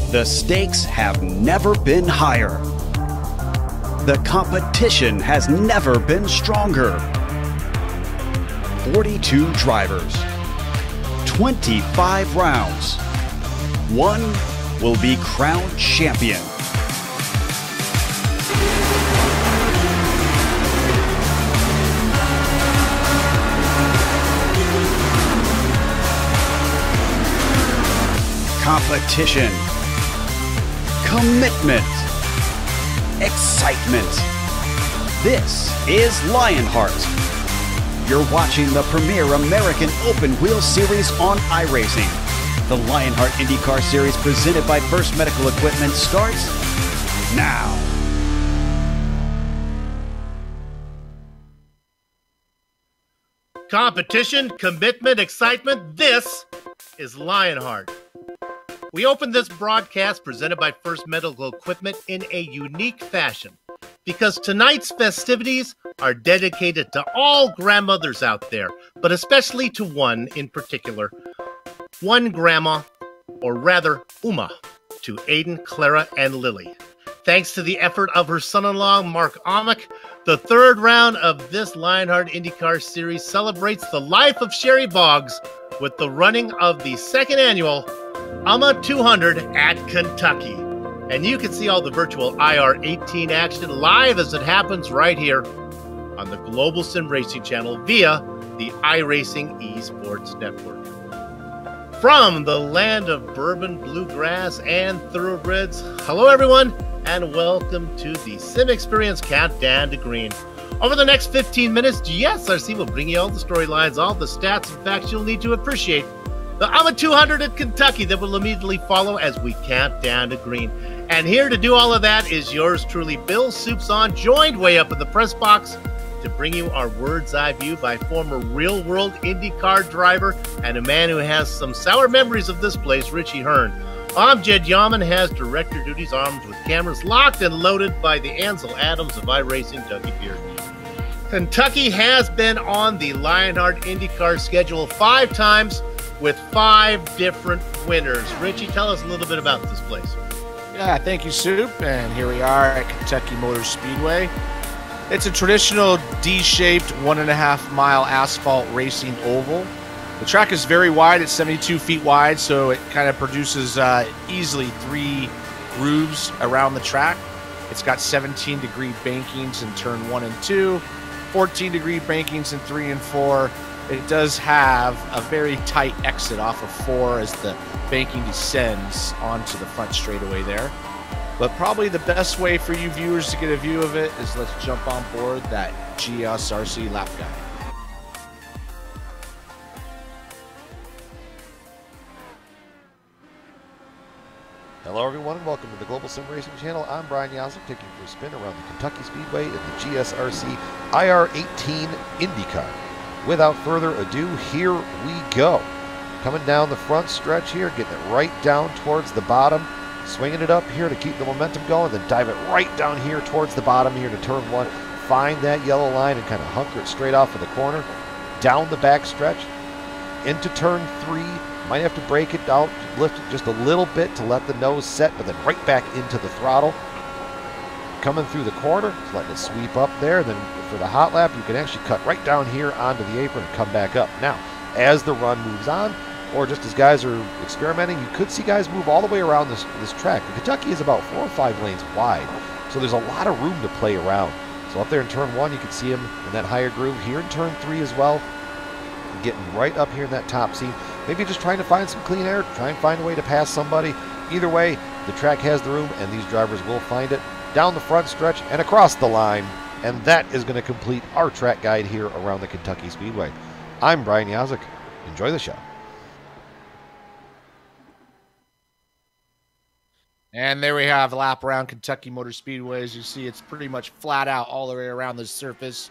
The stakes have never been higher. The competition has never been stronger. 42 drivers, 25 rounds. One will be crowned champion. Competition. Commitment, excitement. This is Lionheart. You're watching the premier American Open Wheel Series on iRacing. The Lionheart IndyCar Series presented by First Medical Equipment starts now. Competition, commitment, excitement. This is Lionheart. We opened this broadcast presented by First Medical Equipment in a unique fashion because tonight's festivities are dedicated to all grandmothers out there, but especially to one in particular. One grandma, or rather Uma, to Aiden, Clara, and Lily. Thanks to the effort of her son-in-law, Mark Amick, the third round of this Lionheart IndyCar Series celebrates the life of Shari Boggs with the running of the second annual AMA 200 at Kentucky. And you can see all the virtual IR18 action live as it happens right here on the Global SimRacing channel via the iRacing eSports Network. From the land of bourbon, bluegrass, and thoroughbreds, hello everyone, and welcome to the Sim Experience Countdown to Green. Over the next 15 minutes, GSRC will bring you all the storylines, all the stats and facts you'll need to appreciate the AMA 200 at Kentucky that will immediately follow as we count down to green. And here to do all of that is yours truly, Bill Soups On, joined way up in the press box to bring you our bird's eye view by former real-world IndyCar driver and a man who has some sour memories of this place, Richie Hearn. I'm Jed Yaman, has director duties armed with cameras locked and loaded by the Ansel Adams of iRacing, Dougie Beard. Kentucky has been on the Lionheart IndyCar schedule 5 times, with 5 different winners. Richie, tell us a little bit about this place. Yeah, thank you, Soup. And here we are at Kentucky Motor Speedway. It's a traditional D-shaped 1.5-mile asphalt racing oval. The track is very wide. It's 72 feet wide, so it kind of produces easily 3 grooves around the track. It's got 17-degree bankings in turn 1 and 2, 14-degree bankings in 3 and 4. It does have a very tight exit off of 4 as the banking descends onto the front straightaway there. But probably the best way for you viewers to get a view of it is let's jump on board that GSRC lap guide. Hello everyone and welcome to the Global SimRacing channel. I'm Brian Yazek, taking you for a spin around the Kentucky Speedway in the GSRC IR18 IndyCar. Without further ado, here we go. Coming down the front stretch here, getting it right down towards the bottom, swinging it up here to keep the momentum going, then dive it right down here towards the bottom here to turn 1. Find that yellow line and kind of hunker it straight off of the corner, down the back stretch, into turn 3. Might have to break it out, lift it just a little bit to let the nose set, but then right back into the throttle. Coming through the corner, just letting it sweep up there. Then for the hot lap, you can actually cut right down here onto the apron and come back up. Now, as the run moves on, or just as guys are experimenting, you could see guys move all the way around this track. Kentucky is about 4 or 5 lanes wide, so there's a lot of room to play around. So up there in turn 1, you can see him in that higher groove. Here in turn 3 as well, getting right up here in that top seat. Maybe just trying to find some clean air, try and find a way to pass somebody. Either way, the track has the room, and these drivers will find it. Down the front stretch and across the line, and that is going to complete our track guide here around the Kentucky Speedway. I'm Brian Yazek. Enjoy the show. And there we have a lap around Kentucky Motor Speedway. As you see, it's pretty much flat out all the way around the surface.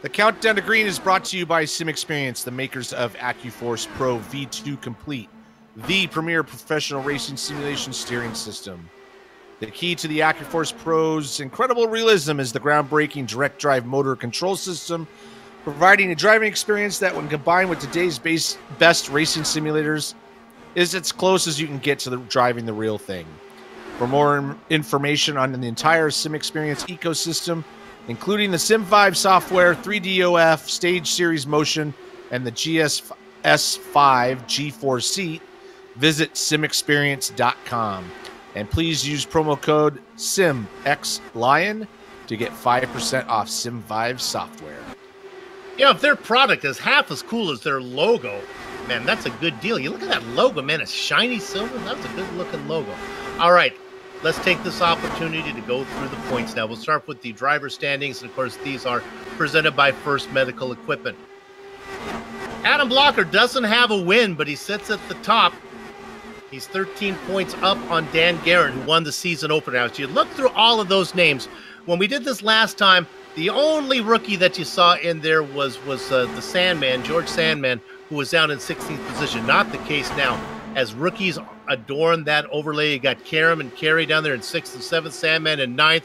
The countdown to green is brought to you by SimExperience, the makers of AccuForce Pro V2 Complete, the premier professional racing simulation steering system. The key to the AccuForce Pro's incredible realism is the groundbreaking direct drive motor control system, providing a driving experience that, when combined with today's best racing simulators, is as close as you can get to driving the real thing. For more information on the entire SimExperience ecosystem, including the Sim5 software, 3DOF, Stage Series Motion, and the GS5 G4 seat, visit simexperience.com. And please use promo code SimXLion to get 5% off Sim5 software. Yeah, if their product is half as cool as their logo, man, that's a good deal. You look at that logo, man, it's shiny silver. That's a good-looking logo. All right, let's take this opportunity to go through the points now. We'll start with the driver standings, and of course, these are presented by First Medical Equipment. Adam Blocker doesn't have a win, but he sits at the top. He's 13 points up on Dan Guerin, who won the season opener. Now, as you look through all of those names, when we did this last time, the only rookie that you saw in there was the Sandman, George Sandman, who was down in 16th position. Not the case now. As rookies adorn that overlay, you got Karam and Carey down there in 6th and 7th, Sandman in 9th.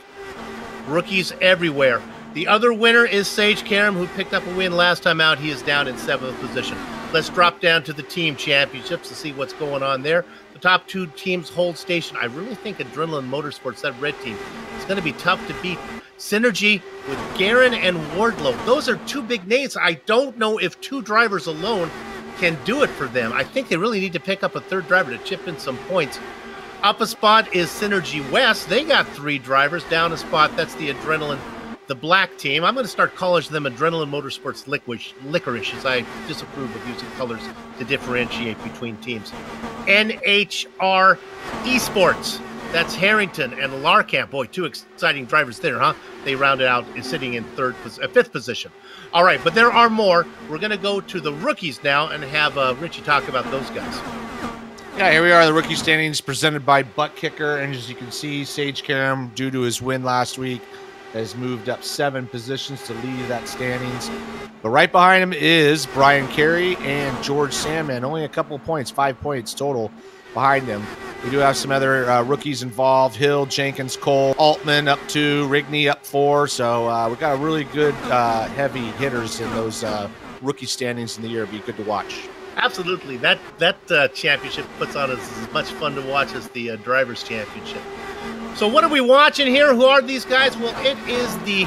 Rookies everywhere. The other winner is Sage Karam, who picked up a win last time out. He is down in 7th position. Let's drop down to the team championships to see what's going on there. The top two teams hold station. I really think Adrenaline Motorsports, that red team, is going to be tough to beat. Synergy with Guerin and Wardlow. Those are two big names. I don't know if two drivers alone can do it for them. I think they really need to pick up a third driver to chip in some points. Up a spot is Synergy West. They got 3 drivers. Down a spot, that's the Adrenaline, the black team. I'm going to start calling them Adrenaline Motorsports Licorice, as I disapprove of using colors to differentiate between teams. NHR Esports. That's Harrington and Larkamp. Boy, 2 exciting drivers there, huh? They rounded out sitting in 5th position. All right, but there are more. We're going to go to the rookies now and have Richie talk about those guys. Yeah, here we are, the rookie standings presented by Butt Kicker. And as you can see, Sage Karam, due to his win last week, has moved up 7 positions to lead that standings. But right behind him is Brian Carey and George Sandman. Only a couple of points, 5 points total behind them. We do have some other rookies involved. Hill, Jenkins, Cole, Altman up 2, Rigney up 4. So we've got a really good heavy hitters in those rookie standings in the year. It'd be good to watch. Absolutely. That championship puts on as much fun to watch as the Drivers' Championship. So what are we watching here? Who are these guys? Well, it is the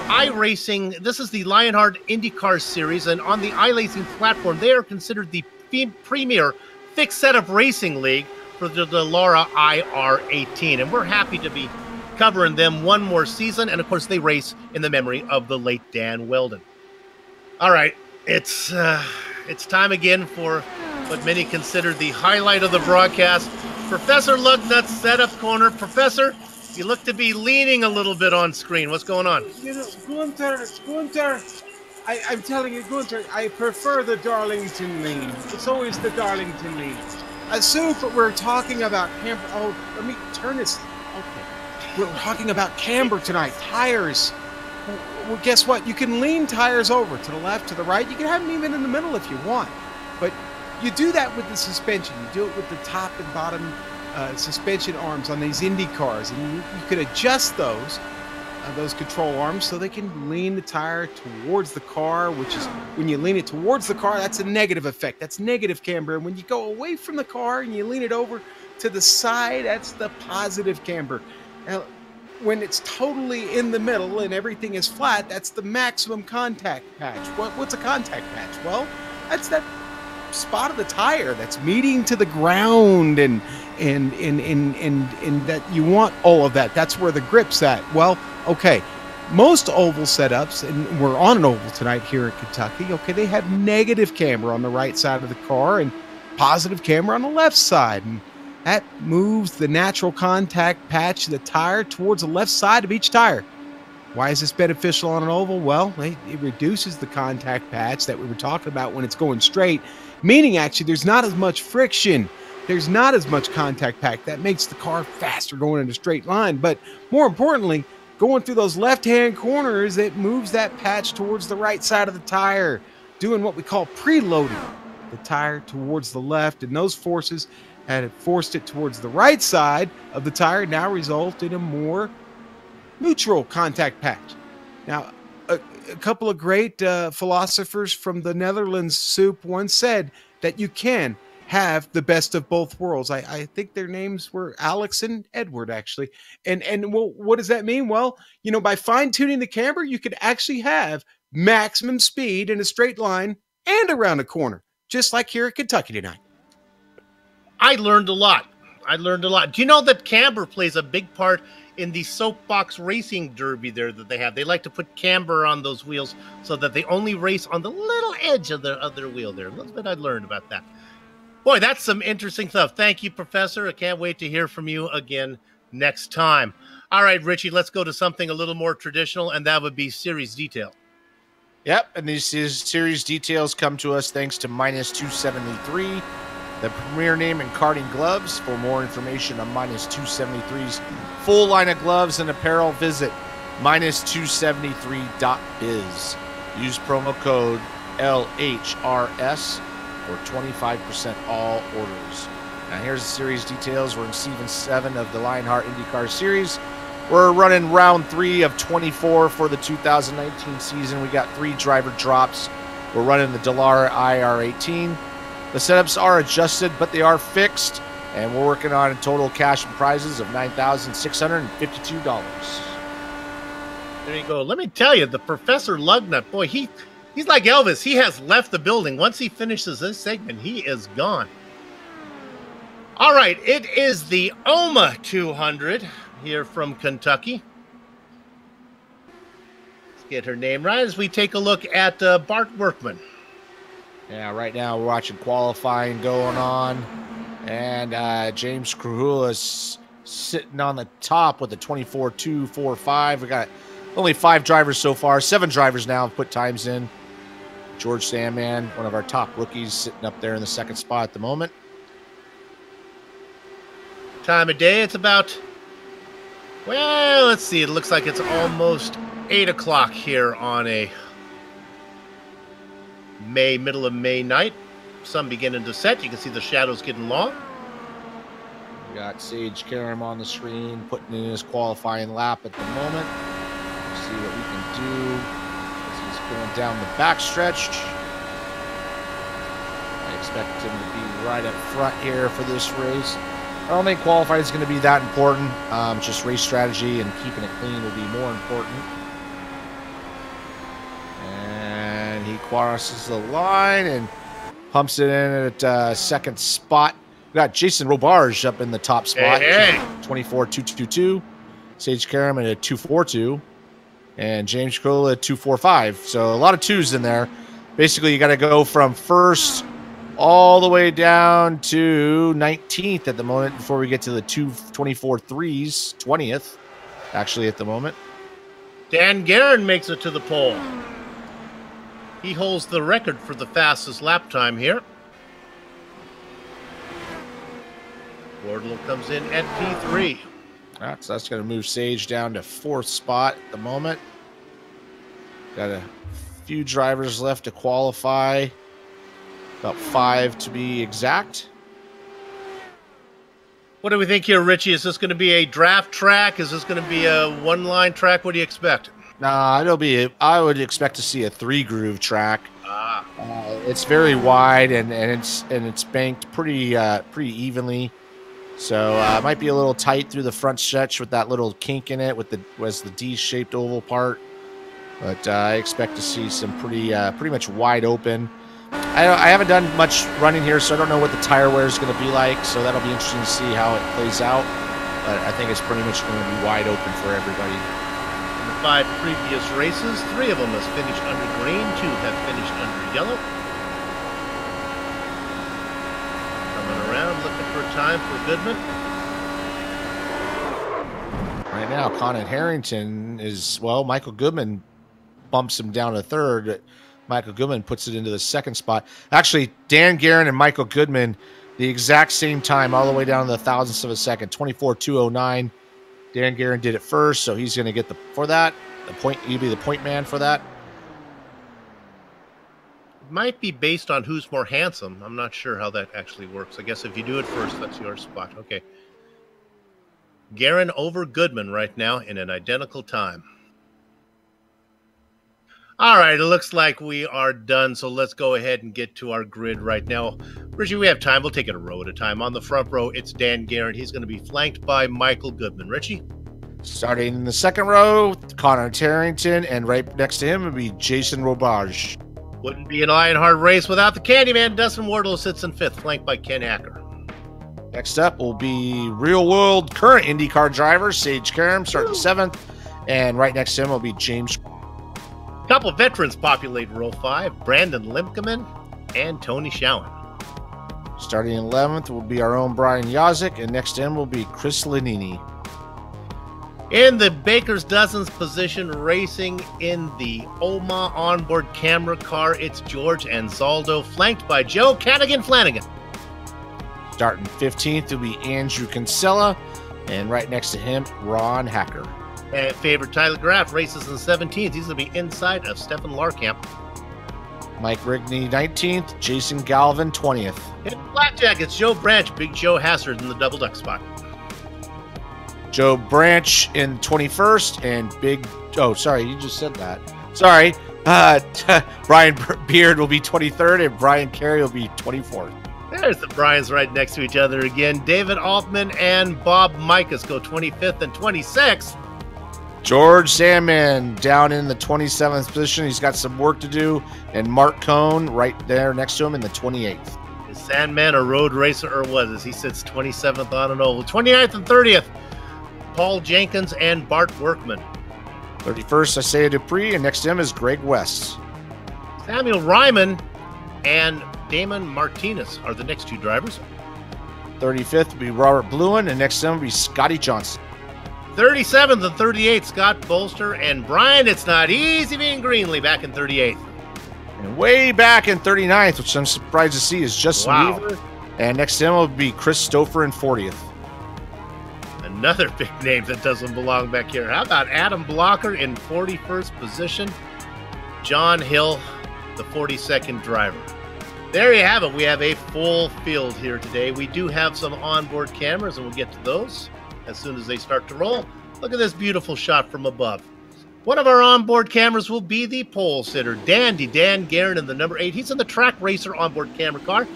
iRacing. This is the Lionheart IndyCar series, and on the iRacing platform, they are considered the premier fixed setup racing league for the Laura IR18, and we're happy to be covering them one more season. And of course, they race in the memory of the late Dan Weldon. All right, it's time again for what many consider the highlight of the broadcast. Professor Lugnut's setup corner. Professor, you look to be leaning a little bit on screen. What's going on? You know, Gunther, I'm telling you, Gunther, I prefer the Darlington lean. It's always the Darlington lean. Soup, we're talking about camber. Oh, let me turn this. Okay. We're talking about camber tonight. Tires. Well, guess what? You can lean tires over to the left, to the right. You can have them even in the middle if you want. But you do that with the suspension. You do it with the top and bottom suspension arms on these Indy cars. And you could adjust those control arms so they can lean the tire towards the car, which is, when you lean it towards the car, that's a negative effect. That's negative camber. And when you go away from the car and you lean it over to the side, that's the positive camber. Now, when it's totally in the middle and everything is flat, that's the maximum contact patch. What's a contact patch? Well, that's that spot of the tire that's meeting to the ground, and that you want all of that. That's where the grip's at. Well, okay, most oval setups, and we're on an oval tonight here in Kentucky, okay, they have negative camber on the right side of the car and positive camber on the left side, and that moves the natural contact patch of the tire towards the left side of each tire. Why is this beneficial on an oval? Well, it reduces the contact patch that we were talking about when it's going straight, meaning actually there's not as much friction there's not as much contact pack. That makes the car faster going in a straight line. But more importantly, going through those left-hand corners, it moves that patch towards the right side of the tire, doing what we call preloading the tire towards the left. And those forces had forced it towards the right side of the tire, now result in a more neutral contact patch. Now, a couple of great philosophers from the Netherlands, Soup, once said that you can have the best of both worlds. I think their names were Alex and Edward, actually. And well, what does that mean? Well, you know, by fine-tuning the camber, you could actually have maximum speed in a straight line and around a corner, just like here at Kentucky tonight. I learned a lot. Do you know that camber plays a big part in the soapbox racing derby there that they have? They like to put camber on those wheels so that they only race on the little edge of their wheel there. A little bit I learned about that. Boy, that's some interesting stuff. Thank you, Professor. I can't wait to hear from you again next time. All right, Richie, let's go to something a little more traditional, and that would be series detail. Yep, and these series details come to us thanks to Minus 273, the premier name in karting gloves. For more information on Minus 273's full line of gloves and apparel, visit minus273.biz. Use promo code LHRS for 25% all orders. Now here's the series details. We're in Season 7 of the Lionheart IndyCar Series. We're running round 3 of 24 for the 2019 season. We got 3 driver drops. We're running the Dallara IR18. The setups are adjusted, but they are fixed, and we're working on total cash and prizes of $9,652. There you go. Let me tell you, the Professor Lugnut, boy, he's like Elvis. He has left the building. Once he finishes this segment, he is gone. All right, it is the OMA 200 here from Kentucky. Let's get her name right as we take a look at Bart Workman. Yeah, right now we're watching qualifying going on, and James Krahula is sitting on the top with a 24.245. We got only 5 drivers so far. 7 drivers now have put times in. George Sandman, one of our top rookies, sitting up there in the 2nd spot at the moment. Time of day, it's about, well, let's see. It looks like it's almost 8 o'clock here on a middle of May night. Sun beginning to set. You can see the shadows getting long. We got Sage Karam on the screen, putting in his qualifying lap at the moment. Let's see what we can do as he's going down the backstretch. I expect him to be right up front here for this race. I don't think qualifying is going to be that important. Just race strategy and keeping it clean will be more important. And he crosses the line and pumps it in at 2nd spot. We got Jason Robarge up in the top spot. Hey. 24.222. Sage Karam at a 2.42. And James Krahula at 2.45. So a lot of 2s in there. Basically, you got to go from 1st all the way down to 19th at the moment before we get to the 2.24.3s, 20th, actually, at the moment. Dan Guerin makes it to the pole. He holds the record for the fastest lap time here. Wardlow comes in at P3. All right, so that's going to move Sage down to 4th spot at the moment. Got a few drivers left to qualify. About 5 to be exact. What do we think here, Richie? Is this going to be a draft track? Is this going to be a one-line track? What do you expect? Nah, I would expect to see a 3-groove track. It's very wide and it's banked pretty evenly. So it might be a little tight through the front stretch with that little kink in it with the D-shaped oval part. But I expect to see some pretty much wide open. I haven't done much running here, so I don't know what the tire wear is going to be like. So that'll be interesting to see how it plays out. But I think it's pretty much going to be wide open for everybody. In the 5 previous races, 3 of them has finished under green, 2 have finished under yellow. Coming around, looking for a time for Goodman. Right now, Conant Harrington is, well, Michael Goodman bumps him down to 3rd. Michael Goodman puts it into the 2nd spot. Actually, Dan Guerin and Michael Goodman the exact same time, all the way down to the thousandths of a second. 24.209. Dan Guerin did it first, so he's going to get the point. He'll be the point man for that. It might be based on who's more handsome. I'm not sure how that actually works. I guess if you do it first, that's your spot. Okay. Guerin over Goodman right now in an identical time. All right, it looks like we are done, so let's go ahead and get to our grid right now. Richie, we have time. We'll take it a row at a time. On the front row, it's Dan Guerin. He's going to be flanked by Michael Goodman. Richie? Starting in the second row, Connor Tarrington, and right next to him would be Jason Robage. Wouldn't be an Lionheart race without the Candyman. Dustin Wardle sits in fifth, flanked by Ken Hacker. Next up will be real-world current IndyCar driver, Sage Karam, starting seventh, and right next to him will be James. A couple of veterans populate row 5, Brandon Limkeman and Tony Schowen. Starting in 11th will be our own Brian Yazik, and next to him will be Chris Lanini. In the Baker's Dozens position, racing in the OMA onboard camera car, it's George Anzaldo, flanked by Joe Cadigan-Flanagan. Starting 15th will be Andrew Kinsella, and right next to him, Ron Hacker. And favorite Tyler Graff races in 17th. He's going to be inside of Stefan Larkamp. Mike Rigney 19th, Jason Galvin 20th. In Blackjack, it's Joe Branch, Big Joe Hassard in the double duck spot. Joe Branch in 21st, and oh, sorry, you just said that. Sorry. Brian Beard will be 23rd, and Brian Carey will be 24th. There's the Bryans right next to each other again. David Altman and Bob Mikas go 25th and 26th. George Sandman down in the 27th position. He's got some work to do. And Mark Cohn right there next to him in the 28th. Is Sandman a road racer or was it? He sits 27th on an oval. 29th and 30th, Paul Jenkins and Bart Workman. 31st, Isaiah Dupree, and next to him is Greg West. Samuel Ryman and Damon Martinez are the next two drivers. 35th will be Robert Bluen, and next to him will be Scotty Johnson. 37th and 38th, Scott Bolster and Brian. It's not easy being Greenlee back in 38th. And way back in 39th, which I'm surprised to see, is Justin Weaver. And next to him will be Chris Stouffer in 40th. Another big name that doesn't belong back here. How about Adam Blocker in 41st position? John Hill, the 42nd driver. There you have it. We have a full field here today. We do have some onboard cameras, and we'll get to those as soon as they start to roll. Look at this beautiful shot from above. One of our onboard cameras will be the pole sitter, Dandy Dan Guerin in the number 8. He's in the Track Racer onboard camera car,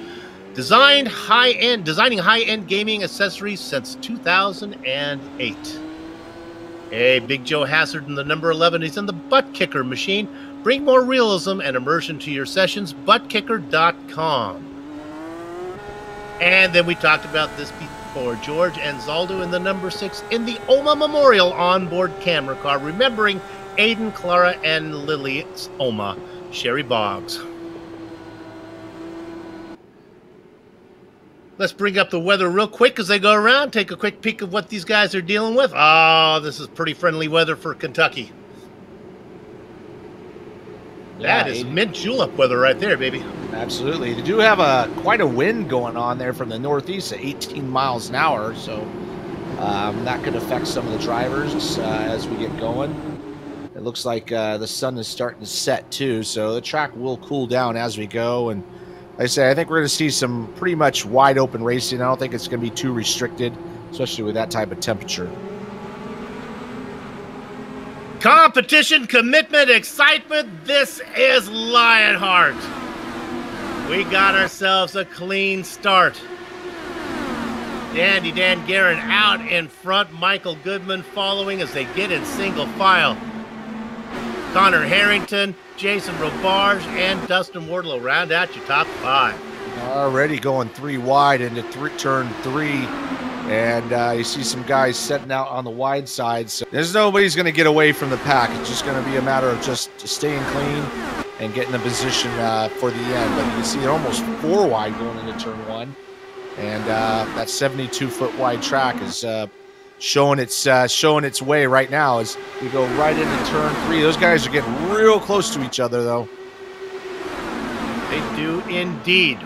designing high-end gaming accessories since 2008. Hey, Big Joe Hassard in the number 11. He's in the Butt Kicker machine. Bring more realism and immersion to your sessions, buttkicker.com. And then we talked about this before. George Anzaldo in the number 6 in the OMA Memorial onboard camera car, remembering Aiden, Clara, and Lily's OMA, Shari Boggs. Let's bring up the weather real quick as they go around. Take a quick peek of what these guys are dealing with. Oh, this is pretty friendly weather for Kentucky. Yeah, that is mint julep weather right there, baby. Absolutely. They do have quite a wind going on there from the northeast at 18 miles an hour, so that could affect some of the drivers as we get going. It looks like the sun is starting to set too, so the track will cool down as we go. And like I say, I think we're going to see some pretty much wide open racing. I don't think it's going to be too restricted, especially with that type of temperature. Competition, commitment, excitement. This is Lionheart. We got ourselves a clean start. Dandy Dan Guerin out in front. Michael Goodman following as they get in single file. Connor Harrington, Jason Robarge, and Dustin Wardlow round out your top 5. Already going 3 wide into turn 3. And you see some guys setting out on the wide side. So there's nobody's going to get away from the pack. It's just going to be a matter of just staying clean and getting a position for the end. But you can see they're almost 4 wide going into turn 1. And that 72-foot wide track is showing its way right now as we go right into turn 3. Those guys are getting real close to each other, though. They do indeed.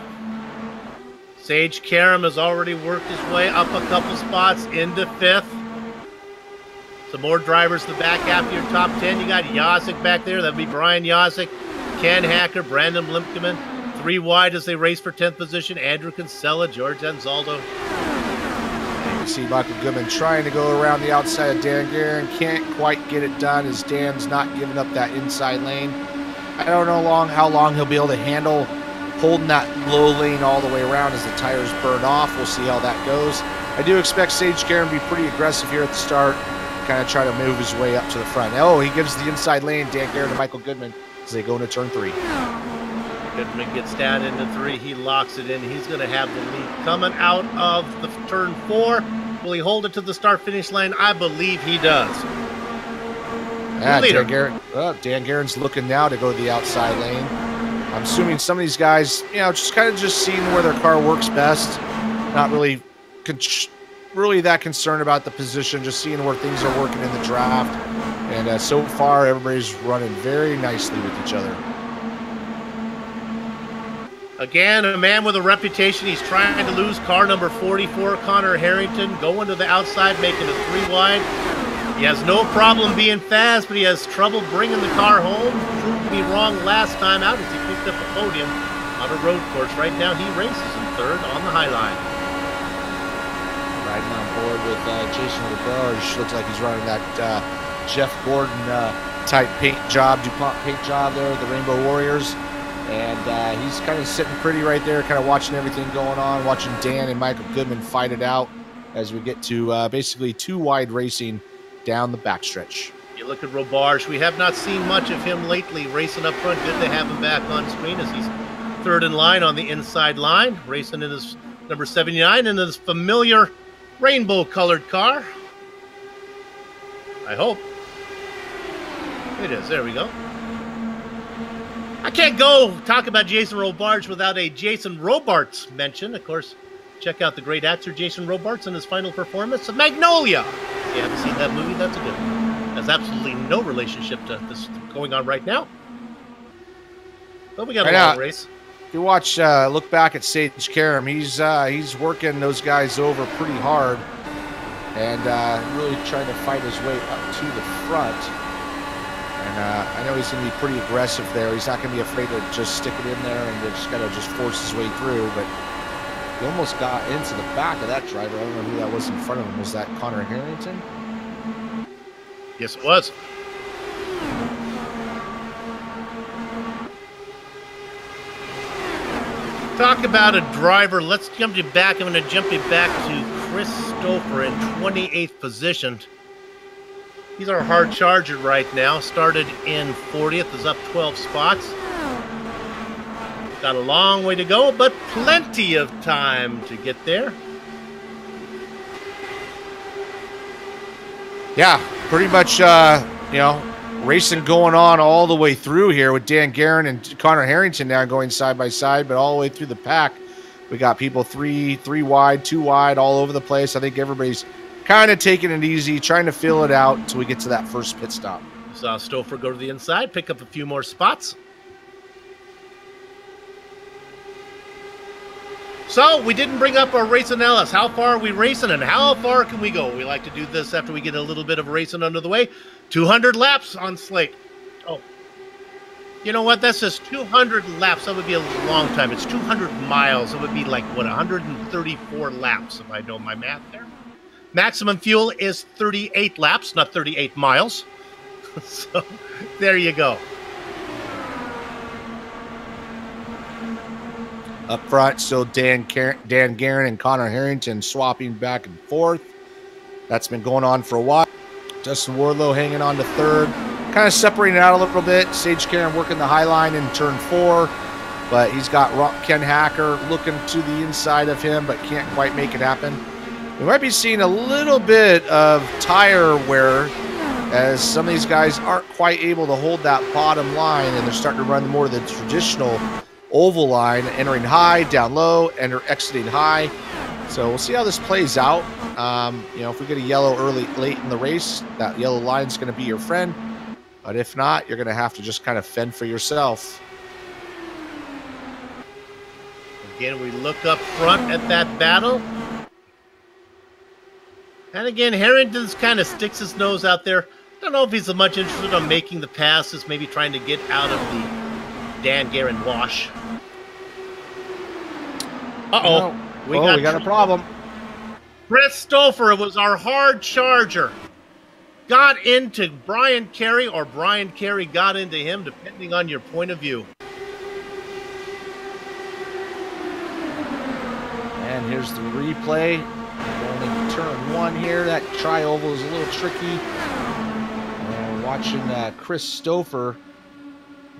Sage Karam has already worked his way up a couple spots into 5th. Some more drivers in the back half of your top 10. You got Yazik back there. That'd be Brian Yazik, Ken Hacker, Brandon Limpkeman. 3 wide as they race for 10th position. Andrew Kinsella, George Anzaldo. You can see Michael Goodman trying to go around the outside of Dan Guerin. Can't quite get it done as Dan's not giving up that inside lane. I don't know how long he'll be able to handle holding that low lane all the way around as the tires burn off. We'll see how that goes. I do expect Sage Karam to be pretty aggressive here at the start, kind of try to move his way up to the front. Oh, he gives the inside lane, Dan Guerin to Michael Goodman as they go into turn 3. Goodman gets down into 3. He locks it in. He's going to have the lead coming out of the turn 4. Will he hold it to the start-finish line? I believe he does. Yeah, Dan Guerin's looking now to go to the outside lane. I'm assuming some of these guys, you know, just seeing where their car works best. Not really that concerned about the position, just seeing where things are working in the draft. And so far, everybody's running very nicely with each other. Again, a man with a reputation. He's trying to lose car number 44, Connor Harrington, going to the outside, making it 3 wide. He has no problem being fast, but he has trouble bringing the car home. Proved me wrong last time out as he picked up a podium on a road course. Right now, he races in 3rd on the high line. Riding on board with Jason LaBarge. Looks like he's running that Jeff Gordon type paint job, DuPont paint job there with the Rainbow Warriors. And he's kind of sitting pretty right there, kind of watching everything going on, watching Dan and Michael Goodman fight it out as we get to basically 2 wide racing down the backstretch. You look at Robarge. We have not seen much of him lately racing up front. Good to have him back on screen as he's 3rd in line on the inside line, racing in his number 79 in his familiar rainbow-colored car. I hope. It is. There we go. I can't go talk about Jason Robards without a Jason Robards mention. Of course, check out the great actor Jason Robards in his final performance of Magnolia. If you haven't seen that movie, that's a good one. Has absolutely no relationship to this going on right now. But we got a long race. If you watch, look back at Sage Karam, he's working those guys over pretty hard and really trying to fight his way up to the front. And I know he's going to be pretty aggressive there. He's not going to be afraid to just stick it in there and just kind of just force his way through. But he almost got into the back of that driver. I don't know who that was in front of him. Was that Connor Harrington? Yes, it was. Talk about a driver. Let's jump you back. I'm going to jump you back to Chris Stouffer in 28th position. He's our hard charger right now. Started in 40th, is up 12 spots. Got a long way to go, but plenty of time to get there. Yeah, pretty much, racing going on all the way through here with Dan Guerin and Connor Harrington now going side by side, but all the way through the pack. We got people three wide, 2 wide, all over the place. I think everybody's kind of taking it easy, trying to feel it out until we get to that first pit stop. Saw Stouffer go to the inside, pick up a few more spots. So, we didn't bring up our racing Ellis. How far are we racing and how far can we go? We like to do this after we get a little bit of racing under the way. 200 laps on slate. Oh, you know what? That's just 200 laps. That would be a long time. It's 200 miles. It would be like, what, 134 laps if I know my math there. Maximum fuel is 38 laps, not 38 miles. So, there you go. Up front, still Dan Guerin and Connor Harrington swapping back and forth. That's been going on for a while. Justin Wardlow hanging on to 3rd. Kind of separating out a little bit. Sage Karam working the high line in turn 4. But he's got Ken Hacker looking to the inside of him, but can't quite make it happen. We might be seeing a little bit of tire wear as some of these guys aren't quite able to hold that bottom line, and they're starting to run more of the traditional oval line, entering high, down low, and exiting high. So we'll see how this plays out. If we get a yellow late in the race, that yellow line is going to be your friend. But if not, you're going to have to just kind of fend for yourself. Again, we look up front at that battle. And again, Harrington's kind of sticks his nose out there. Don't know if he's much interested in making the passes, maybe trying to get out of the Dan Guerin wash. Uh-oh. We got a problem. Brett Stouffer, it was our hard charger. Got into Brian Carey, or Brian Carey got into him, depending on your point of view. And here's the replay. Going into turn 1 here. That tri-oval is a little tricky. Watching Chris Stouffer.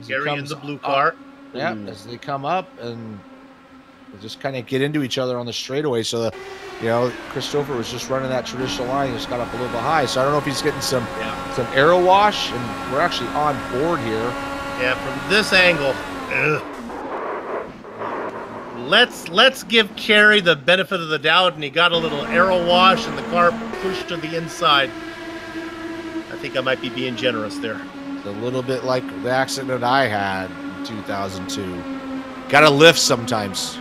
Gary in the blue car. Yeah, as they come up and they just kind of get into each other on the straightaway. So, Chris Stouffer was just running that traditional line. He just got up a little bit high. So I don't know if he's getting some aero wash. And we're actually on board here. Yeah, from this angle. Let's give Carey the benefit of the doubt, and he got a little aero wash, and the car pushed to the inside. I think I might be being generous there. It's a little bit like the accident I had in 2002. Got to lift sometimes.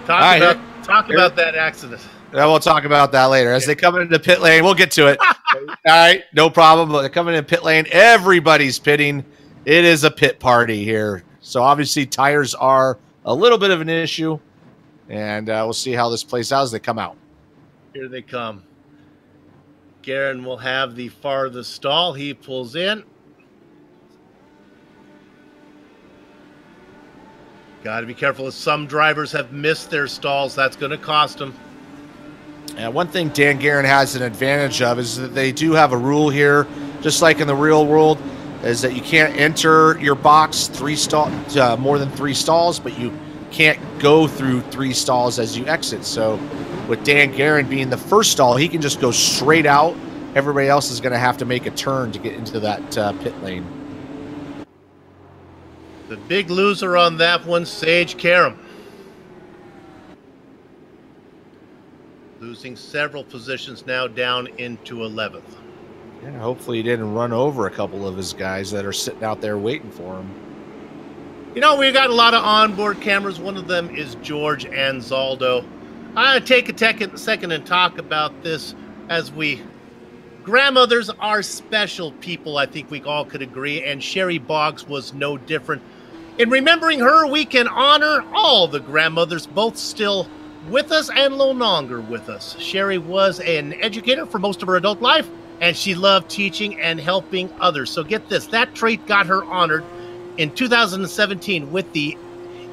Talk about that accident. Yeah, we'll talk about that later. As they come into pit lane, we'll get to it. All right, no problem. But they're coming in pit lane. Everybody's pitting. It is a pit party here. So obviously tires are a little bit of an issue, and we'll see how this plays out as they come out. Here they come. Guerin will have the farthest stall. He pulls in. Got to be careful, as some drivers have missed their stalls. That's going to cost them. And one thing Dan Guerin has an advantage of is that they do have a rule here, just like in the real world, is that you can't enter your box more than 3 stalls, but you can't go through 3 stalls as you exit. So with Dan Guerin being the first stall, he can just go straight out. Everybody else is going to have to make a turn to get into that pit lane. The big loser on that one, Sage Karam. Losing several positions now, down into 11th. Yeah, hopefully he didn't run over a couple of his guys that are sitting out there waiting for him. We got a lot of onboard cameras. One of them is George Anzaldo. I'm going to take a second and talk about this as grandmothers are special people, I think we all could agree, and Shari Boggs was no different. In remembering her, we can honor all the grandmothers, both still with us and no longer with us. Shari was an educator for most of her adult life, and she loved teaching and helping others. So get this, that trait got her honored in 2017 with the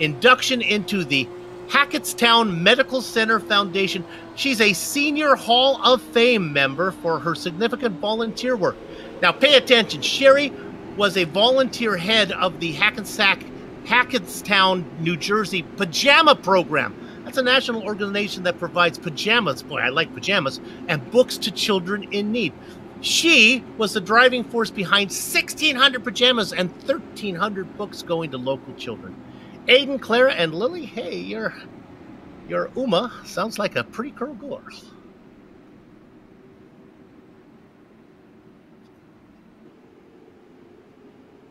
induction into the Hackettstown Medical Center Foundation. She's a Senior Hall of Fame member for her significant volunteer work. Now pay attention, Shari was a volunteer head of the Hackettstown, New Jersey pajama program. That's a national organization that provides pajamas, boy, I like pajamas, and books to children in need. She was the driving force behind 1,600 pajamas and 1,300 books going to local children. Aiden, Clara, and Lily, hey, your Uma sounds like a pretty cool girl.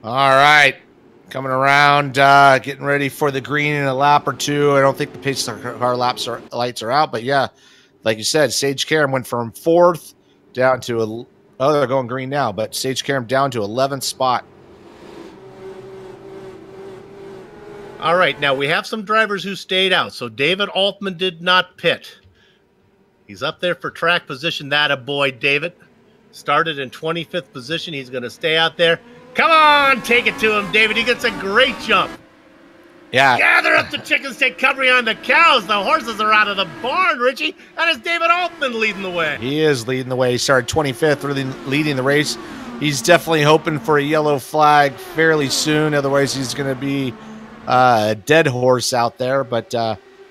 All right. Coming around, getting ready for the green in a lap or two. I don't think the pace car lights are out, but yeah, like you said, Sage Karam went from 4th down to they're going green now, but Sage Karam down to 11th spot. All right, now we have some drivers who stayed out. So David Altman did not pit. He's up there for track position. That a boy, David. Started in 25th position. He's going to stay out there. Come on, take it to him, David. He gets a great jump. Yeah. Gather up the chickens, take covering on the cows. The horses are out of the barn, Richie. That is David Altman leading the way. He is leading the way. He started 25th, really leading the race. He's definitely hoping for a yellow flag fairly soon. Otherwise, he's going to be a dead horse out there. But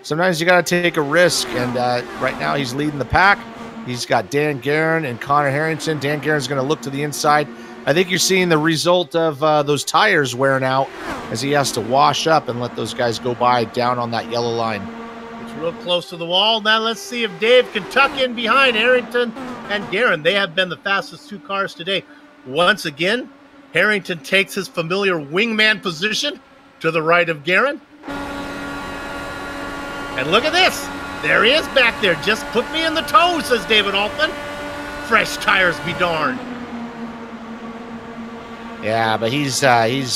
sometimes you got to take a risk. And right now, he's leading the pack. He's got Dan Guerin and Connor Harrington. Dan Guerin's going to look to the inside. I think you're seeing the result of those tires wearing out as he has to wash up and let those guys go by down on that yellow line. It's real close to the wall. Now let's see if Dave can tuck in behind Harrington and Guerin. They have been the fastest 2 cars today. Once again, Harrington takes his familiar wingman position to the right of Guerin. And look at this. There he is back there. Just put me in the toes, says David Altman. Fresh tires be darned. Yeah, but he's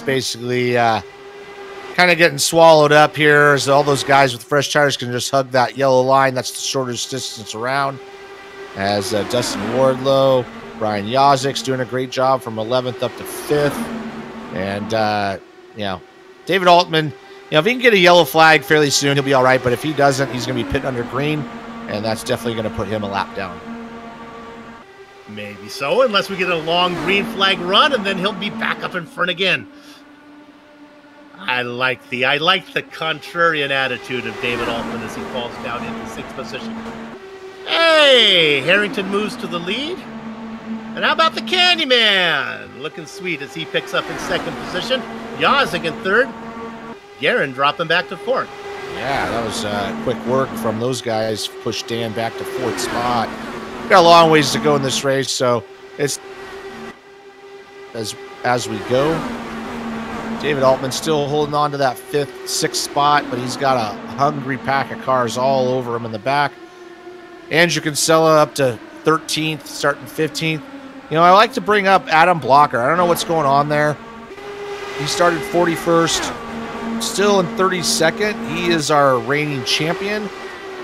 basically kind of getting swallowed up here as all those guys with fresh tires can just hug that yellow line. That's the shortest distance around. As Dustin Wardlow, Brian Yazik's doing a great job from 11th up to 5th. And, David Altman, if he can get a yellow flag fairly soon, he'll be all right. But if he doesn't, he's going to be pitting under green, and that's definitely going to put him a lap down. Maybe so, unless we get a long green flag run, and then he'll be back up in front again. I like the contrarian attitude of David Altman as he falls down into 6th position. Hey, Harrington moves to the lead. And how about the Candyman? Looking sweet as he picks up in 2nd position. Yazik in 3rd. Sharon dropping back to 4th. Yeah, that was quick work from those guys. Pushed Dan back to 4th spot. Got a long ways to go in this race, so it's as we go. David Altman still holding on to that 5th, 6th spot, but he's got a hungry pack of cars all over him in the back. Andrew Kinsella up to 13th, starting 15th. I like to bring up Adam Blocker. I don't know what's going on there. He started 41st, still in 32nd. He is our reigning champion,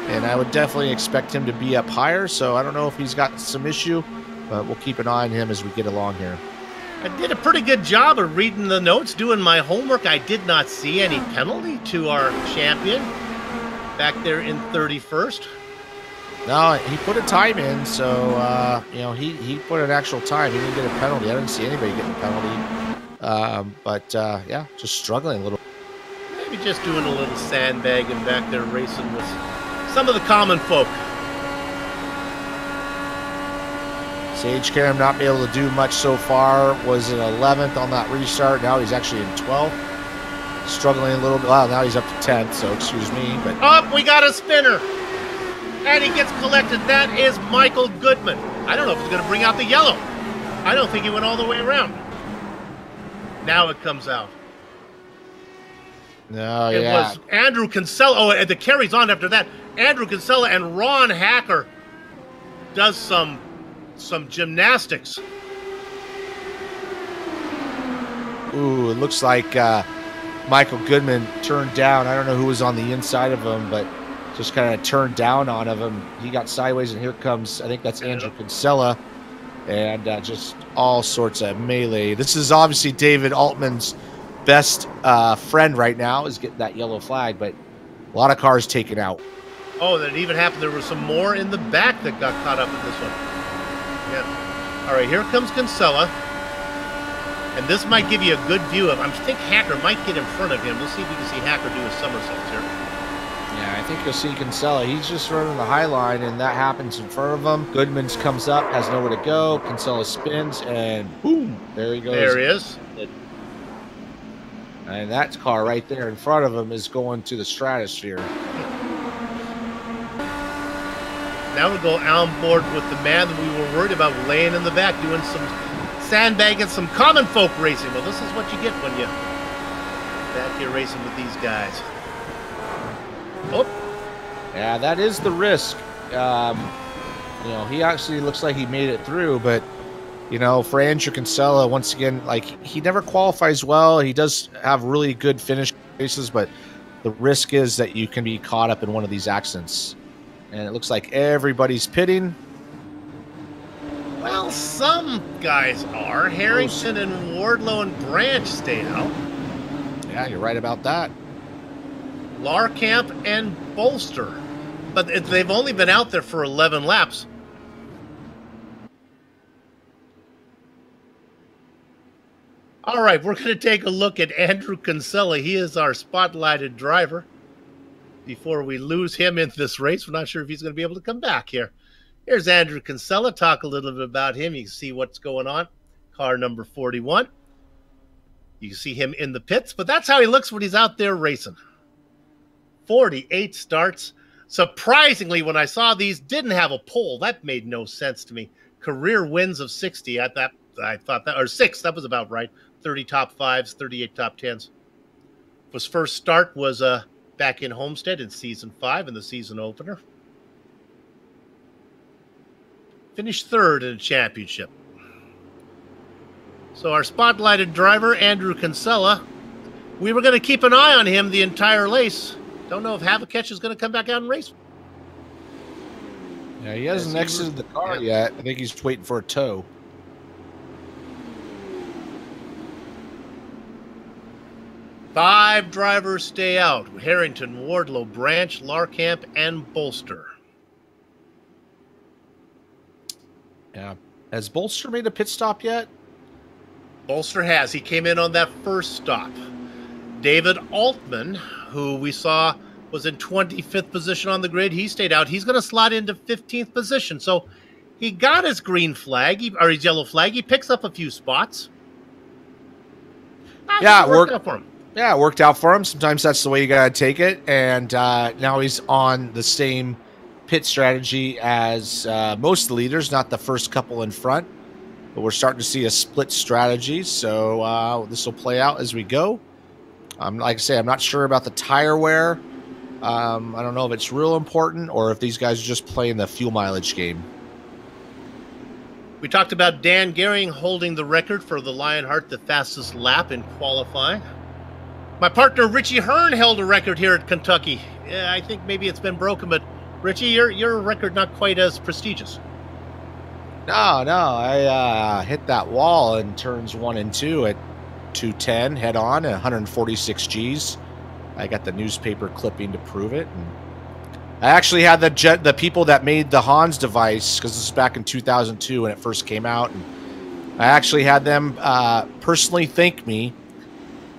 and I would definitely expect him to be up higher. So I don't know if he's got some issue, but we'll keep an eye on him as we get along here. I did a pretty good job of reading the notes, doing my homework. I did not see any penalty to our champion back there in 31st. No, he put a time in, so, he put an actual time. He didn't get a penalty. I didn't see anybody getting a penalty. Just struggling a little. Maybe just doing a little sandbagging back there, racing with some of the common folk. Sage Karam not be able to do much so far. Was in 11th on that restart. Now he's actually in 12th. Struggling a little bit. Well, now he's up to 10th, so excuse me. But we got a spinner. And he gets collected. That is Michael Goodman. I don't know if he's going to bring out the yellow. I don't think he went all the way around. Now it comes out. No, it was Andrew Kinsella. Oh, and the carries on after that. Andrew Kinsella and Ron Hacker does some gymnastics. Ooh, it looks like Michael Goodman turned down. I don't know who was on the inside of him, but just kind of turned down on him. He got sideways, and here comes, I think that's Andrew Kinsella, and just all sorts of melee. This is obviously David Altman's best friend right now, is getting that yellow flag, but a lot of cars taken out. Oh, that even happened. There were some more in the back that got caught up in this one. Yeah. All right, here comes Kinsella. And this might give you a good view of, I think Hacker might get in front of him. We'll see if we can see Hacker do his somersaults here. Yeah, I think you'll see Kinsella. He's just running the high line, and that happens in front of him. Goodman's comes up, has nowhere to go. Kinsella spins, and boom, there he goes. There he is. And that car right there in front of him is going to the stratosphere. Now we'll go on board with the man that we were worried about laying in the back, doing some sandbagging, some common folk racing. Well, this is what you get when you back here racing with these guys. Oh. Yeah, that is the risk. He actually looks like he made it through, but, for Andrew Kinsella, once again, he never qualifies well. He does have really good finish races, but the risk is that you can be caught up in one of these accidents. And it looks like everybody's pitting. Well, some guys are. Harrington and Wardlow and Branch stayed out. Yeah, you're right about that. Larkamp and Bolster. But they've only been out there for 11 laps. All right, we're going to take a look at Andrew Kinsella. He is our spotlighted driver. Before we lose him in this race, we're not sure if he's going to be able to come back here. Here's Andrew Kinsella. Talk a little bit about him. You can see what's going on. Car number 41. You can see him in the pits, but that's how he looks when he's out there racing. 48 starts. Surprisingly, when I saw these, didn't have a pole. That made no sense to me. Career wins of 60. I thought that, or 6, that was about right. 30 top 5s, 38 top 10s. His first start was back in Homestead in Season 5 in the season opener. Finished third in the championship. So our spotlighted driver, Andrew Kinsella, we were going to keep an eye on him the entire race. Don't know if Hackett is going to come back out and race. Yeah, he hasn't exited the car yet. I think he's waiting for a tow. Five drivers stay out. Harrington, Wardlow, Branch, Larkamp, and Bolster. Yeah. Has Bolster made a pit stop yet? Bolster has. He came in on that first stop. David Altman, who we saw was in 25th position on the grid, he stayed out. He's going to slot into 15th position. So he got his green flag, or his yellow flag. He picks up a few spots. Yeah, it worked out for him. Yeah, it worked out for him. Sometimes that's the way you got to take it. And now he's on the same pit strategy as most of the leaders, not the first couple in front. But we're starting to see a split strategy. So this will play out as we go. Like I say, I'm not sure about the tire wear. I don't know if it's real important or if these guys are just playing the fuel mileage game. We talked about Dan Gehring holding the record for the Lionheart, the fastest lap in qualifying. My partner Richie Hearn held a record here at Kentucky. Yeah, I think maybe it's been broken, but Richie, your record not quite as prestigious. No, I hit that wall in turns 1 and 2 at 210 head on at 146 Gs. I got the newspaper clipping to prove it. And I actually had the people that made the Hans device, because this is back in 2002 when it first came out, and I actually had them personally thank me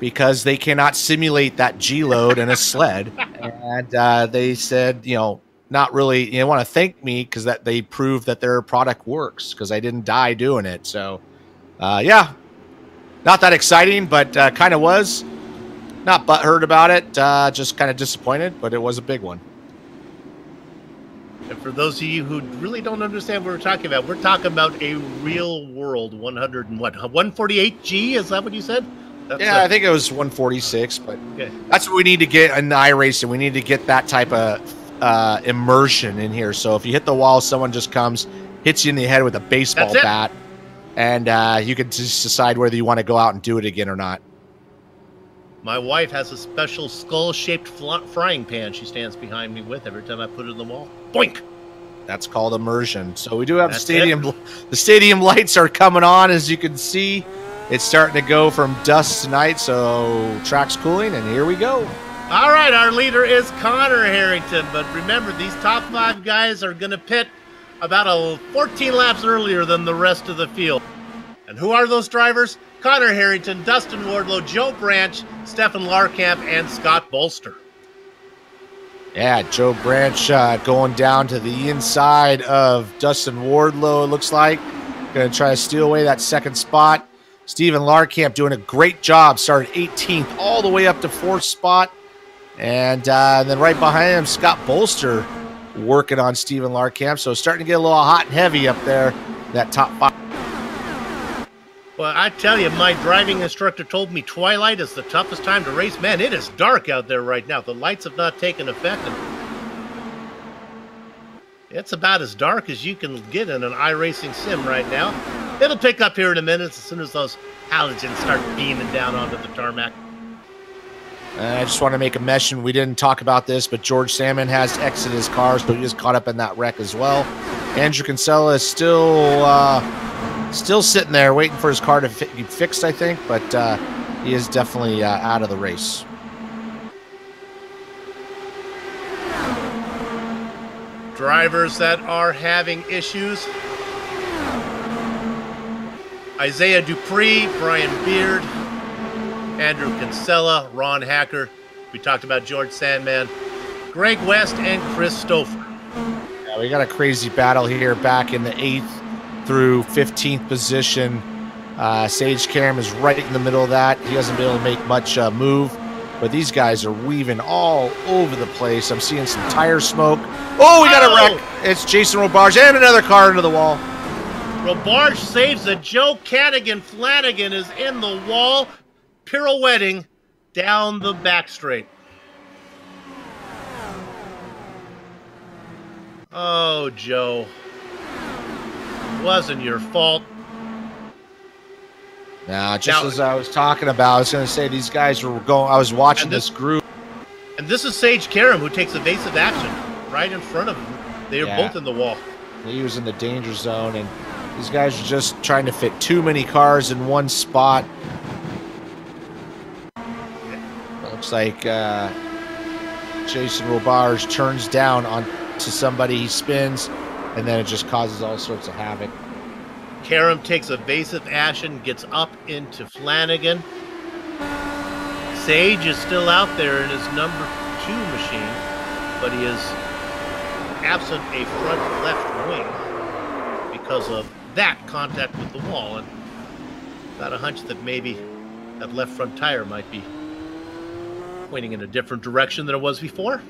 because they cannot simulate that G load in a sled, and they said, you know, not really, you know, want to thank me because that they proved that their product works because I didn't die doing it. So, yeah, not that exciting, but kind of was. Not butthurt about it, just kind of disappointed, but it was a big one. And for those of you who really don't understand what we're talking about a real world 148 G, is that what you said? I think it was 146, but that's what we need to get in iRacing. We need to get that type of immersion in here. So if you hit the wall, someone just comes, hits you in the head with a baseball bat, and you can just decide whether you want to go out and do it again or not. My wife has a special skull-shaped frying pan she stands behind me with every time I put it in the wall. Boink! That's called immersion. So we do have the stadium. The stadium lights are coming on, as you can see. It's starting to go from dusk tonight, so track's cooling, and here we go. All right, our leader is Connor Harrington, but remember, these top 5 guys are going to pit about 14 laps earlier than the rest of the field. And who are those drivers? Connor Harrington, Dustin Wardlow, Joe Branch, Stefan Larkamp, and Scott Bolster. Yeah, Joe Branch going down to the inside of Dustin Wardlow, it looks like. Going to try to steal away that second spot. Stephen Larkamp doing a great job. Started 18th all the way up to 4th spot. And then right behind him, Scott Bolster working on Stephen Larkamp. So starting to get a little hot and heavy up there, that top 5. Well, I tell you, my driving instructor told me twilight is the toughest time to race. Man, it is dark out there right now. The lights have not taken effect. It's about as dark as you can get in an iRacing sim right now. It'll pick up here in a minute as soon as those halogens start beaming down onto the tarmac. I just want to make a mention. We didn't talk about this, but George Salmon has exited his car, so he is caught up in that wreck as well. Andrew Kinsella is still sitting there waiting for his car to be fixed, I think, but he is definitely out of the race. Drivers that are having issues. Isaiah Dupree, Brian Beard, Andrew Kinsella, Ron Hacker. We talked about George Sandman, Greg West, and Chris Stouffer. Yeah, we got a crazy battle here back in the 8th through 15th position. Sage Karam is right in the middle of that. He hasn't been able to make much move, but these guys are weaving all over the place. I'm seeing some tire smoke. Oh, we got a wreck. It's Jason Robarge and another car into the wall. Robarge saves it. Joe Flanagan is in the wall, pirouetting down the back straight. Oh, Joe. Wasn't your fault. Now, as I was talking about, I was going to say these guys were going. I was watching this group. And this is Sage Karam, who takes evasive action right in front of him. They are both in the wall. He was in the danger zone, and these guys are just trying to fit too many cars in one spot. Looks like Jason Robarge turns down onto somebody. He spins, and then it just causes all sorts of havoc. Karam takes evasive action, gets up into Flanagan. Sage is still out there in his number 2 machine, but he is absent a front left wing because of that contact with the wall. And got a hunch that maybe that left front tire might be pointing in a different direction than it was before.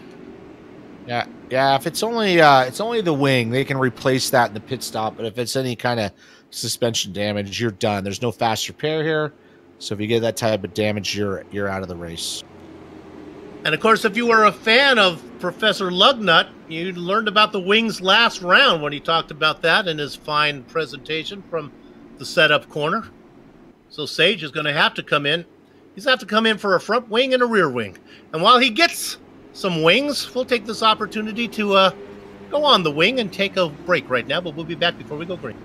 Yeah. If it's only the wing, they can replace that in the pit stop. But if it's any kind of suspension damage, you're done. There's no fast repair here. So if you get that type of damage, you're out of the race. And of course, if you were a fan of Professor Lugnut, you learned about the wings last round when he talked about that in his fine presentation from the setup corner. So Sage is going to have to come in. He's going to have to come in for a front wing and a rear wing. And while he gets some wings, we'll take this opportunity to go on the wing and take a break right now, but we'll be back before we go green.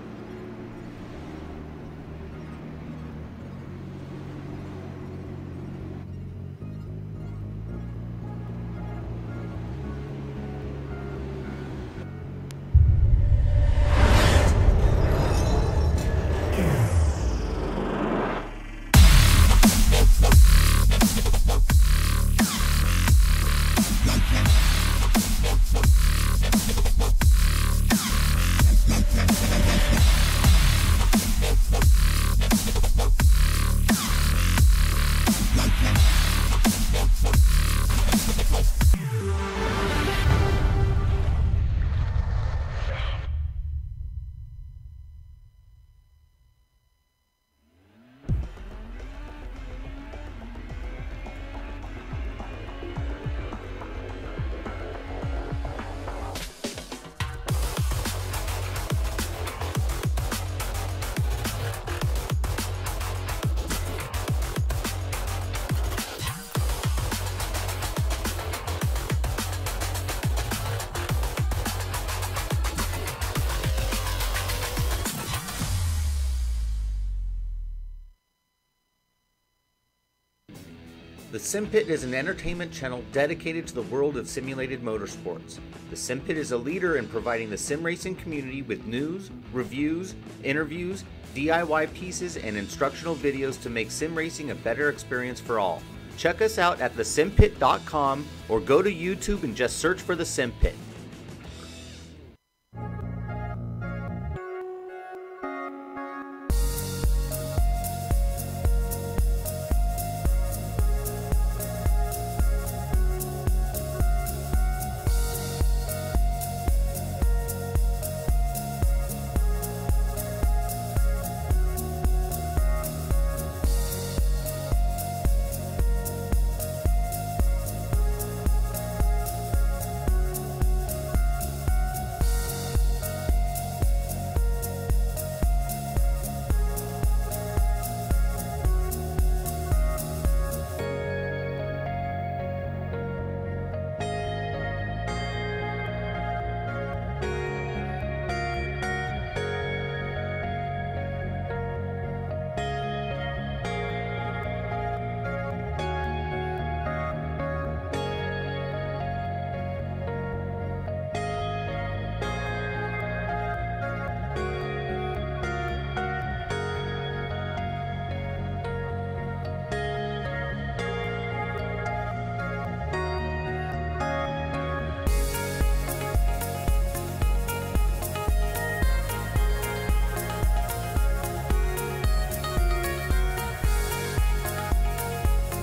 The SimPit is an entertainment channel dedicated to the world of simulated motorsports. The SimPit is a leader in providing the sim racing community with news, reviews, interviews, DIY pieces, and instructional videos to make sim racing a better experience for all. Check us out at thesimpit.com or go to YouTube and just search for the SimPit.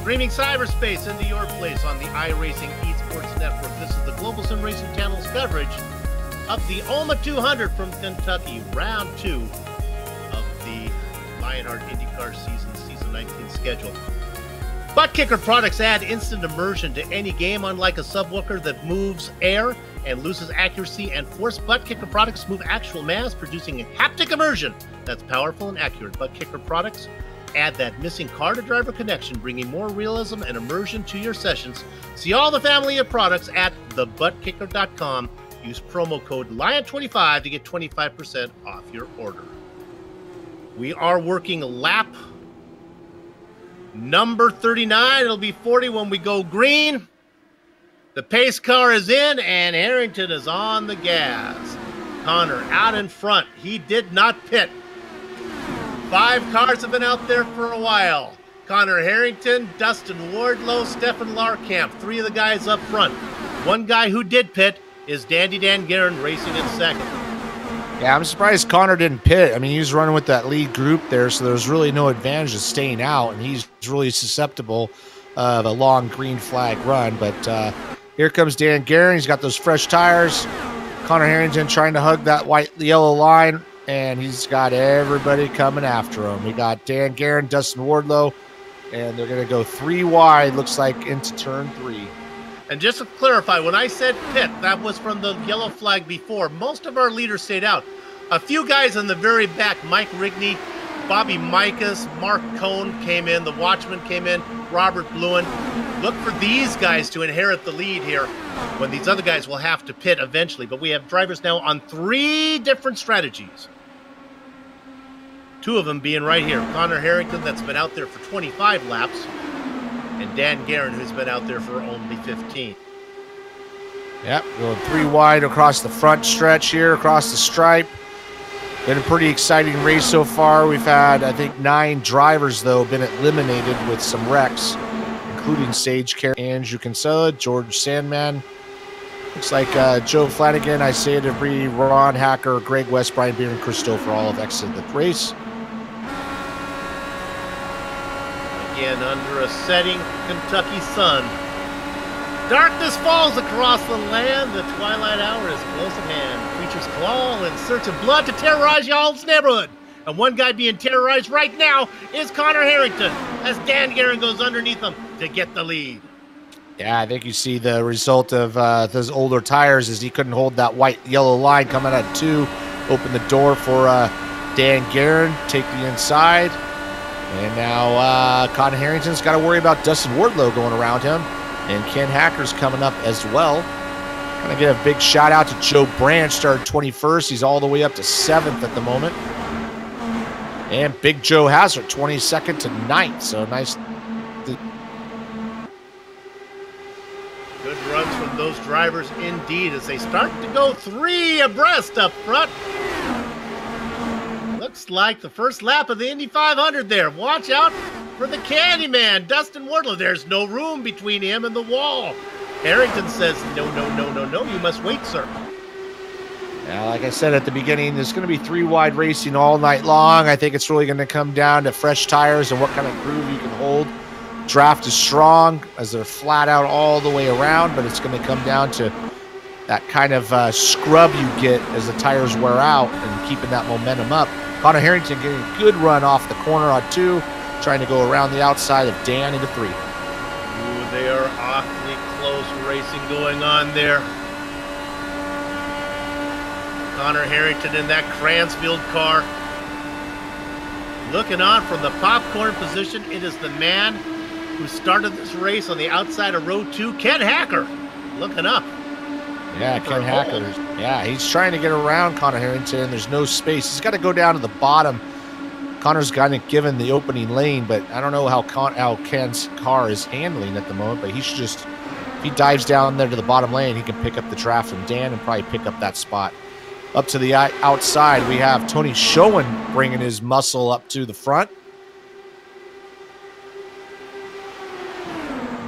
Streaming cyberspace into your place on the iRacing Esports Network. This is the Global Sim Racing Channel's coverage of the OMA 200 from Kentucky, round 2 of the Lionheart IndyCar season 19 schedule. Butt Kicker products add instant immersion to any game. Unlike a subwoofer that moves air, and loses accuracy, and Force Butt Kicker products move actual mass, producing a haptic immersion that's powerful and accurate. Butt Kicker products add that missing car-to-driver connection, bringing more realism and immersion to your sessions. See all the family of products at thebuttkicker.com. Use promo code LION25 to get 25% off your order. We are working lap number 39. It'll be 40 when we go green. The pace car is in, and Harrington is on the gas. Connor out in front. He did not pit. 5 cars have been out there for a while. Connor Harrington, Dustin Wardlow, Stefan Larkamp, 3 of the guys up front. One guy who did pit is Dandy Dan Guerin racing in second. Yeah, I'm surprised Connor didn't pit. I mean, he was running with that lead group there, so there's really no advantage of staying out, and he's really susceptible of a long green flag run. But here comes Dan Guerin. He's got those fresh tires. Connor Harrington trying to hug that yellow line, and he's got everybody coming after him. We got Dan Guerin, Dustin Wardlow, and they're going to go 3 wide, looks like, into turn 3. And just to clarify, when I said pit, that was from the yellow flag before. Most of our leaders stayed out. A few guys in the very back, Mike Rigney, Bobby Micas, Mark Cohn came in, the Watchman came in, Robert Bluen. Look for these guys to inherit the lead here when these other guys will have to pit eventually. But we have drivers now on 3 different strategies. 2 of them being right here. Connor Harrington, that's been out there for 25 laps, and Dan Guerin, who's been out there for only 15. Yep, going 3 wide across the front stretch here, across the stripe. Been a pretty exciting race so far. We've had, I think, 9 drivers, though, been eliminated with some wrecks, including Sage Carey, Andrew Kinsella, George Sandman. Looks like Joe Flanagan, Isaiah Debris, Ron Hacker, Greg West, Brian Beer, and Christopher all have exited the race. Again, under a setting Kentucky sun. Darkness falls across the land. The twilight hour is close at hand. Creatures claw in search of blood to terrorize y'all's neighborhood. And one guy being terrorized right now is Connor Harrington, as Dan Guerin goes underneath him to get the lead. Yeah, I think you see the result of those older tires as he couldn't hold that white-yellow line coming out of 2. Open the door for Dan Guerin, take the inside. And now Connor Harrington's got to worry about Dustin Wardlow going around him. And Ken Hacker's coming up as well. Going to give a big shout out to Joe Branch, started 21st. He's all the way up to 7th at the moment. And Big Joe Hazard, 22nd to 9th. So nice. Good runs from those drivers indeed as they start to go 3 abreast up front. Looks like the first lap of the Indy 500 there. Watch out for the Candyman, Dustin Wardlow. There's no room between him and the wall. Harrington says, no, no, no, no, no, you must wait, sir. Now, like I said at the beginning, there's going to be 3 wide racing all night long. I think it's really going to come down to fresh tires and what kind of groove you can hold. Draft is strong as they're flat out all the way around, but it's going to come down to that kind of scrub you get as the tires wear out and keeping that momentum up. Connor Harrington getting a good run off the corner on 2, trying to go around the outside of Dan into 3. Ooh, they are awfully close racing going on there. Connor Harrington in that Cransfield car. Looking on from the popcorn position, it is the man who started this race on the outside of row 2, Ken Hacker. Looking up. Yeah, Ken Hacker. Yeah, he's trying to get around Connor Harrington. There's no space. He's got to go down to the bottom. Connor's got it given the opening lane, but I don't know how Ken's car is handling at the moment, but he should just, if he dives down there to the bottom lane, he can pick up the draft from Dan and probably pick up that spot. Up to the outside, we have Tony Schoen bringing his muscle up to the front.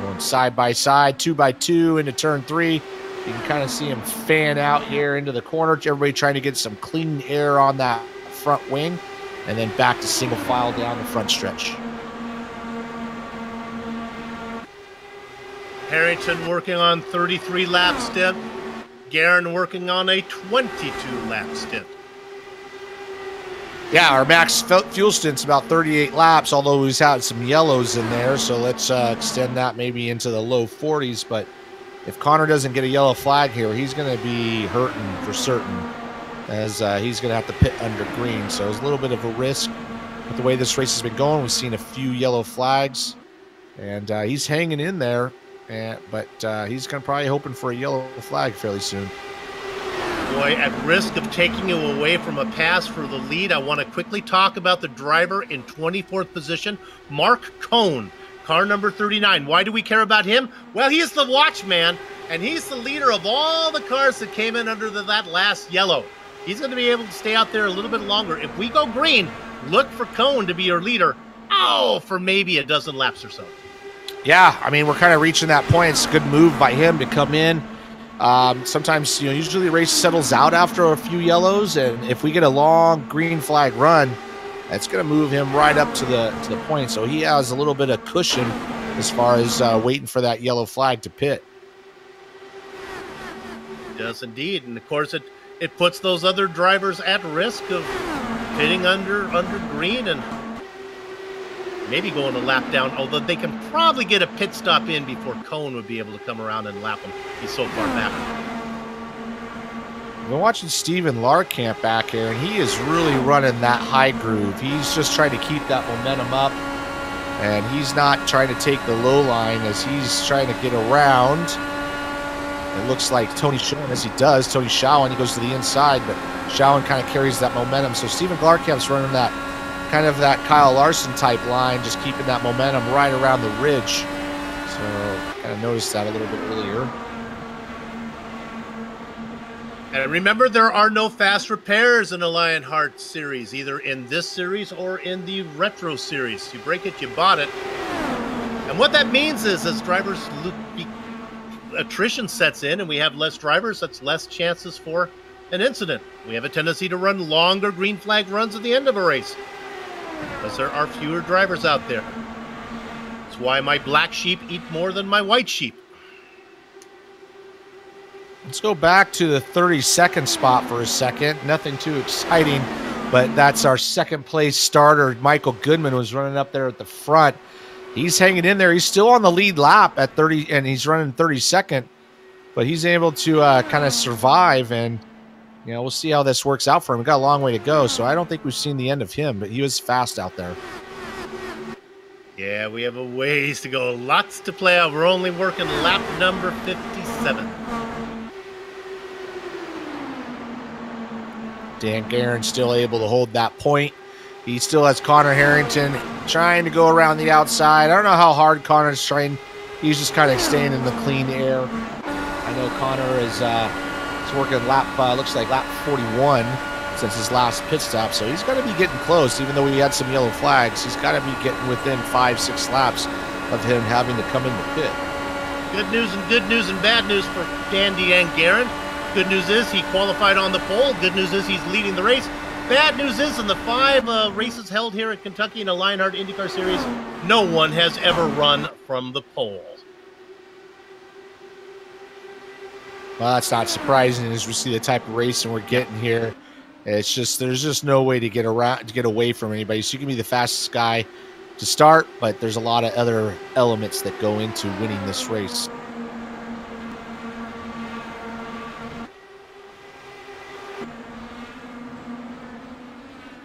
Going side by side, 2 by 2 into turn 3. You can kind of see him fan out here into the corner. Everybody trying to get some clean air on that front wing. And then back to single file down the front stretch. Harrington working on 33 lap stint. Guerin working on a 22 lap stint. Yeah, our max fuel stint's about 38 laps, although he's had some yellows in there. So let's extend that maybe into the low 40s. But if Connor doesn't get a yellow flag here, he's going to be hurting for certain, as he's going to have to pit under green. So it's a little bit of a risk with the way this race has been going. We've seen a few yellow flags, and he's hanging in there, but he's going to probably hoping for a yellow flag fairly soon. Boy, at risk of taking you away from a pass for the lead, I want to quickly talk about the driver in 24th position, Mark Cohn, car number 39. Why do we care about him? Well, he's the watchman, and he's the leader of all the cars that came in under that last yellow. He's going to be able to stay out there a little bit longer. If we go green, look for Cohn to be your leader. Oh, for maybe a dozen laps or so. Yeah, I mean, we're kind of reaching that point. It's a good move by him to come in. Sometimes, usually the race settles out after a few yellows, and if we get a long green flag run, that's going to move him right up to the point. So he has a little bit of cushion as far as waiting for that yellow flag to pit. It does indeed, and of course it puts those other drivers at risk of pitting under green and maybe going a lap down, although they can probably get a pit stop in before Cohn would be able to come around and lap him. He's so far back. We're watching Steven Larkamp back here, and he is really running that high groove. He's just trying to keep that momentum up, and he's not trying to take the low line as he's trying to get around. It looks like Tony Sharon, as he does, Tony Shawan, he goes to the inside, but Shawan kind of carries that momentum. So Steven Larkamp's running that kind of that Kyle Larson type line, just keeping that momentum right around the ridge. So kind of noticed that a little bit earlier. And remember, there are no fast repairs in the Lionheart series, either in this series or in the Retro series. You break it, you bought it. And what that means is, as drivers, attrition sets in and we have less drivers, that's less chances for an incident. We have a tendency to run longer green flag runs at the end of a race, because there are fewer drivers out there. That's why my black sheep eat more than my white sheep. Let's go back to the 32nd spot for a second. Nothing too exciting, but that's our second place starter. Michael Goodman was running up there at the front. He's hanging in there. He's still on the lead lap at 30, and he's running 32nd, but he's able to kind of survive, and we'll see how this works out for him. We've got a long way to go, so I don't think we've seen the end of him, but he was fast out there. Yeah, we have a ways to go. Lots to play out. We're only working lap number 57. Dan Guerin still able to hold that point. He still has Connor Harrington trying to go around the outside. I don't know how hard Connor's trying. He's just kind of staying in the clean air. I know Connor is working looks like lap 41 since his last pit stop, so he's got to be getting close. Even though he had some yellow flags, he's got to be getting within 5-6 laps of him having to come in the pit. Good news and bad news for Dan Guerin. Good news is he qualified on the pole. Good news is he's leading the race. Bad news is, in the 5 races held here at Kentucky in the Lionheart IndyCar Series, no one has ever run from the pole. Well, that's not surprising as we see the type of racing we're getting here. It's just there's just no way to get away from anybody. So you can be the fastest guy to start, but there's a lot of other elements that go into winning this race.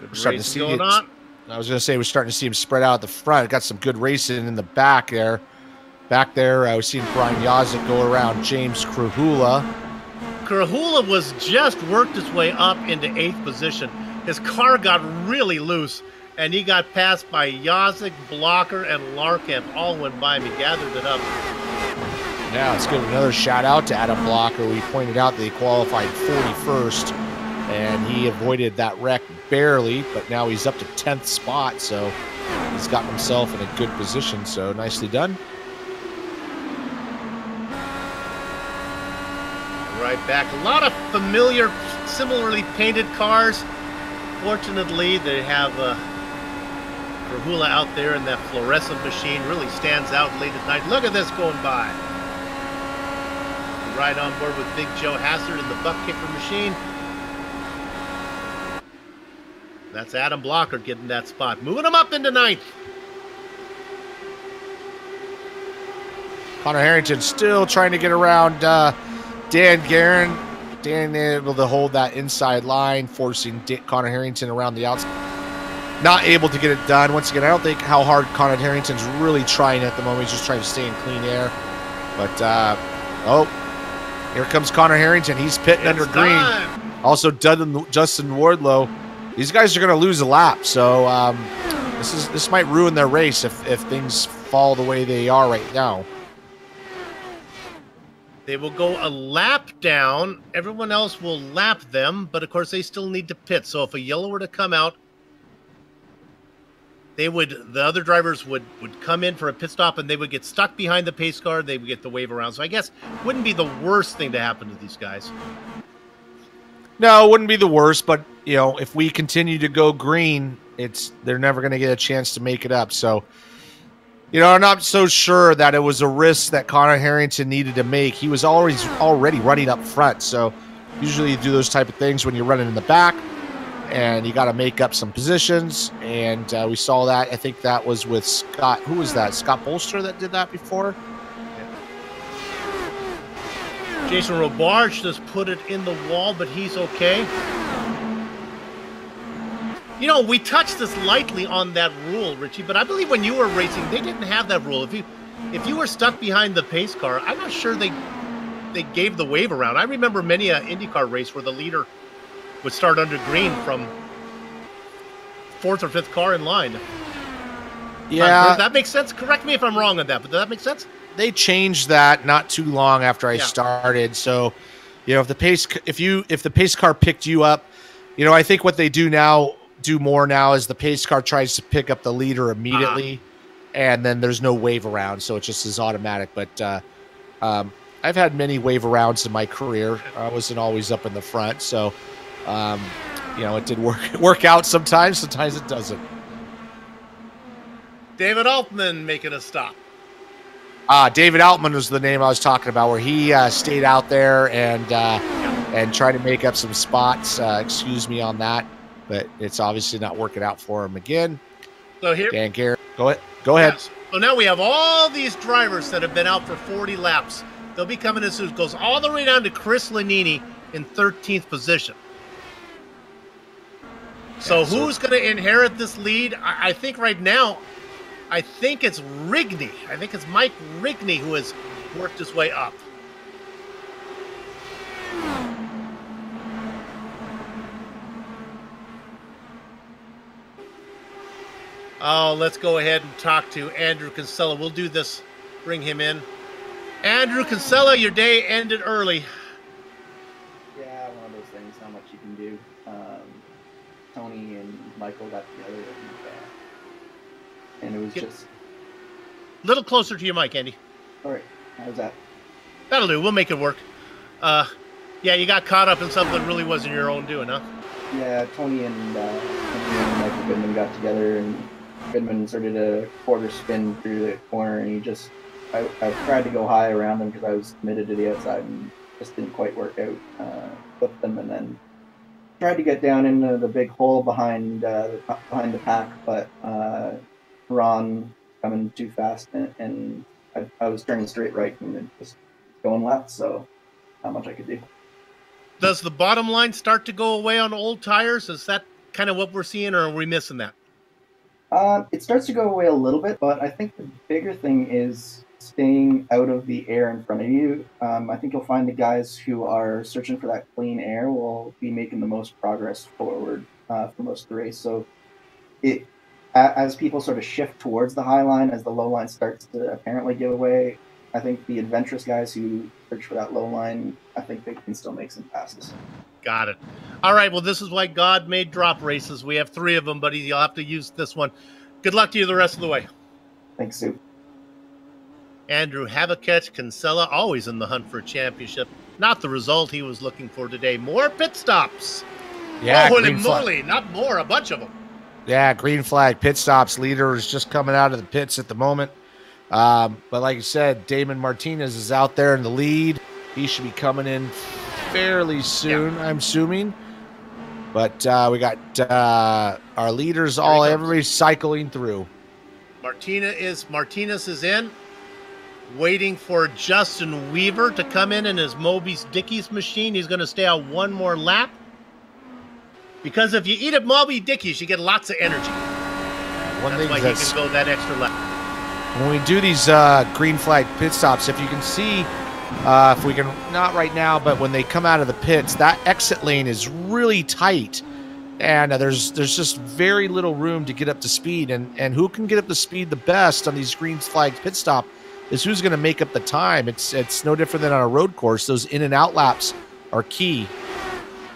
We're starting to see it. I was going to say we're starting to see him spread out at the front. Got some good racing in the back there. Back there, I was seeing Brian Yazek go around James Krahula. Krahula was just worked his way up into 8th position. His car got really loose, and he got passed by Yazek, Blocker, and Larkamp. All went by him. He gathered it up. Yeah, let's give another shout out to Adam Blocker. We pointed out that he qualified 41st, and he avoided that wreck barely, but now he's up to 10th spot, so he's got himself in a good position, so nicely done. Right back. A lot of familiar, similarly painted cars. Fortunately, they have Krahula out there in that fluorescent machine. Really stands out late at night. Look at this going by. Right on board with Big Joe Hassard in the butt kicker machine. That's Adam Blocker getting that spot. Moving him up into 9th. Connor Harrington still trying to get around Dan Guerin. Dan able to hold that inside line, forcing Connor Harrington around the outside. Not able to get it done. Once again, I don't think how hard Connor Harrington's really trying at the moment. He's just trying to stay in clean air. But, here comes Connor Harrington. He's pitting under green. Also, Justin Wardlow. These guys are going to lose a lap. So, this might ruin their race if things fall the way they are right now. They will go a lap down. Everyone else will lap them, but of course they still need to pit. So if a yellow were to come out, the other drivers would come in for a pit stop, and they would get stuck behind the pace car. They would get the wave around. So I guess it wouldn't be the worst thing to happen to these guys. No, it wouldn't be the worst, but if we continue to go green, they're never going to get a chance to make it up. So, I'm not so sure that it was a risk that Connor Harrington needed to make. He was already running up front. So usually you do those type of things when you're running in the back, and you got to make up some positions. And we saw that. I think that was with Scott. Who was that? Scott Bolster that did that before? Jason Robarge just put it in the wall, but he's okay. We touched this lightly on that rule, Richie, but I believe when you were racing, they didn't have that rule. If you were stuck behind the pace car, I'm not sure they gave the wave around. I remember many an IndyCar race where the leader would start under green from 4th or 5th car in line. Yeah. Does that make sense? Correct me if I'm wrong on that, but does that make sense? They changed that not too long after I started. So, if the pace car picked you up, I think what they do more now is the pace car tries to pick up the leader immediately, and then there's no wave around, so it just is automatic. But I've had many wave arounds in my career. I wasn't always up in the front, so it did work out sometimes it doesn't. David Altman making a stop. David Altman was the name I was talking about, where he stayed out there and tried to make up some spots. Excuse me on that, but it's obviously not working out for him again. So here, Dan Garrett, go ahead. Yes. So now we have all these drivers that have been out for 40 laps. They'll be coming in soon. It goes all the way down to Chris Lanini in 13th position. So who's going to inherit this lead? I think right now, it's Rigney. I think it's Mike Rigney who has worked his way up. Oh, let's go ahead and talk to Andrew Kinsella. We'll do this. Bring him in. Andrew Kinsella, your day ended early. Yeah, one of those things. Not much you can do. Tony and Michael got together, and it was just a little closer to your mic, Andy. All right, how's that? That'll do. We'll make it work. Yeah, you got caught up in something that really wasn't your own doing, huh? Yeah, Tony and Michael Goodman got together, and Goodman started a quarter spin through the corner, and I tried to go high around him because I was committed to the outside, and just didn't quite work out. Flipped them, and then tried to get down into the big hole behind the pack, but Ron coming too fast, and I was turning straight right and just going left, so not much I could do. Does the bottom line start to go away on old tires? Is that kind of what we're seeing, or are we missing that? It starts to go away a little bit, but I think the bigger thing is staying out of the air in front of you. I think you'll find the guys who are searching for that clean air will be making the most progress forward for most of the race. So as people sort of shift towards the high line, as the low line starts to apparently give away, I think the adventurous guys who search for that low line, I think they can still make some passes. Got it. All right, well, this is why God made drop races. We have 3 of them, buddy. You'll have to use this one. Good luck to you the rest of the way. Thanks, Sue. Andrew Hackett Kinsella, always in the hunt for a championship. Not the result he was looking for today. More pit stops. Yeah, holy moly, not more, a bunch of them. Yeah, green flag pit stops. Leader is just coming out of the pits at the moment. But like you said, Damon Martinez is out there in the lead. He should be coming in fairly soon, I'm assuming. But we got our leaders everybody cycling through. Martinez is in. waiting for Justin Weaver to come in his Moby's Dickies machine. He's going to stay out one more lap. Because if you eat at Moby Dickies, you get lots of energy. That's why he can go that extra lap. When we do these green flag pit stops, if you can see, if we can, not right now, but when they come out of the pits, that exit lane is really tight. And there's just very little room to get up to speed. And who can get up to speed the best on these green flag pit stop is who's going to make up the time. It's no different than on a road course. Those in and out laps are key.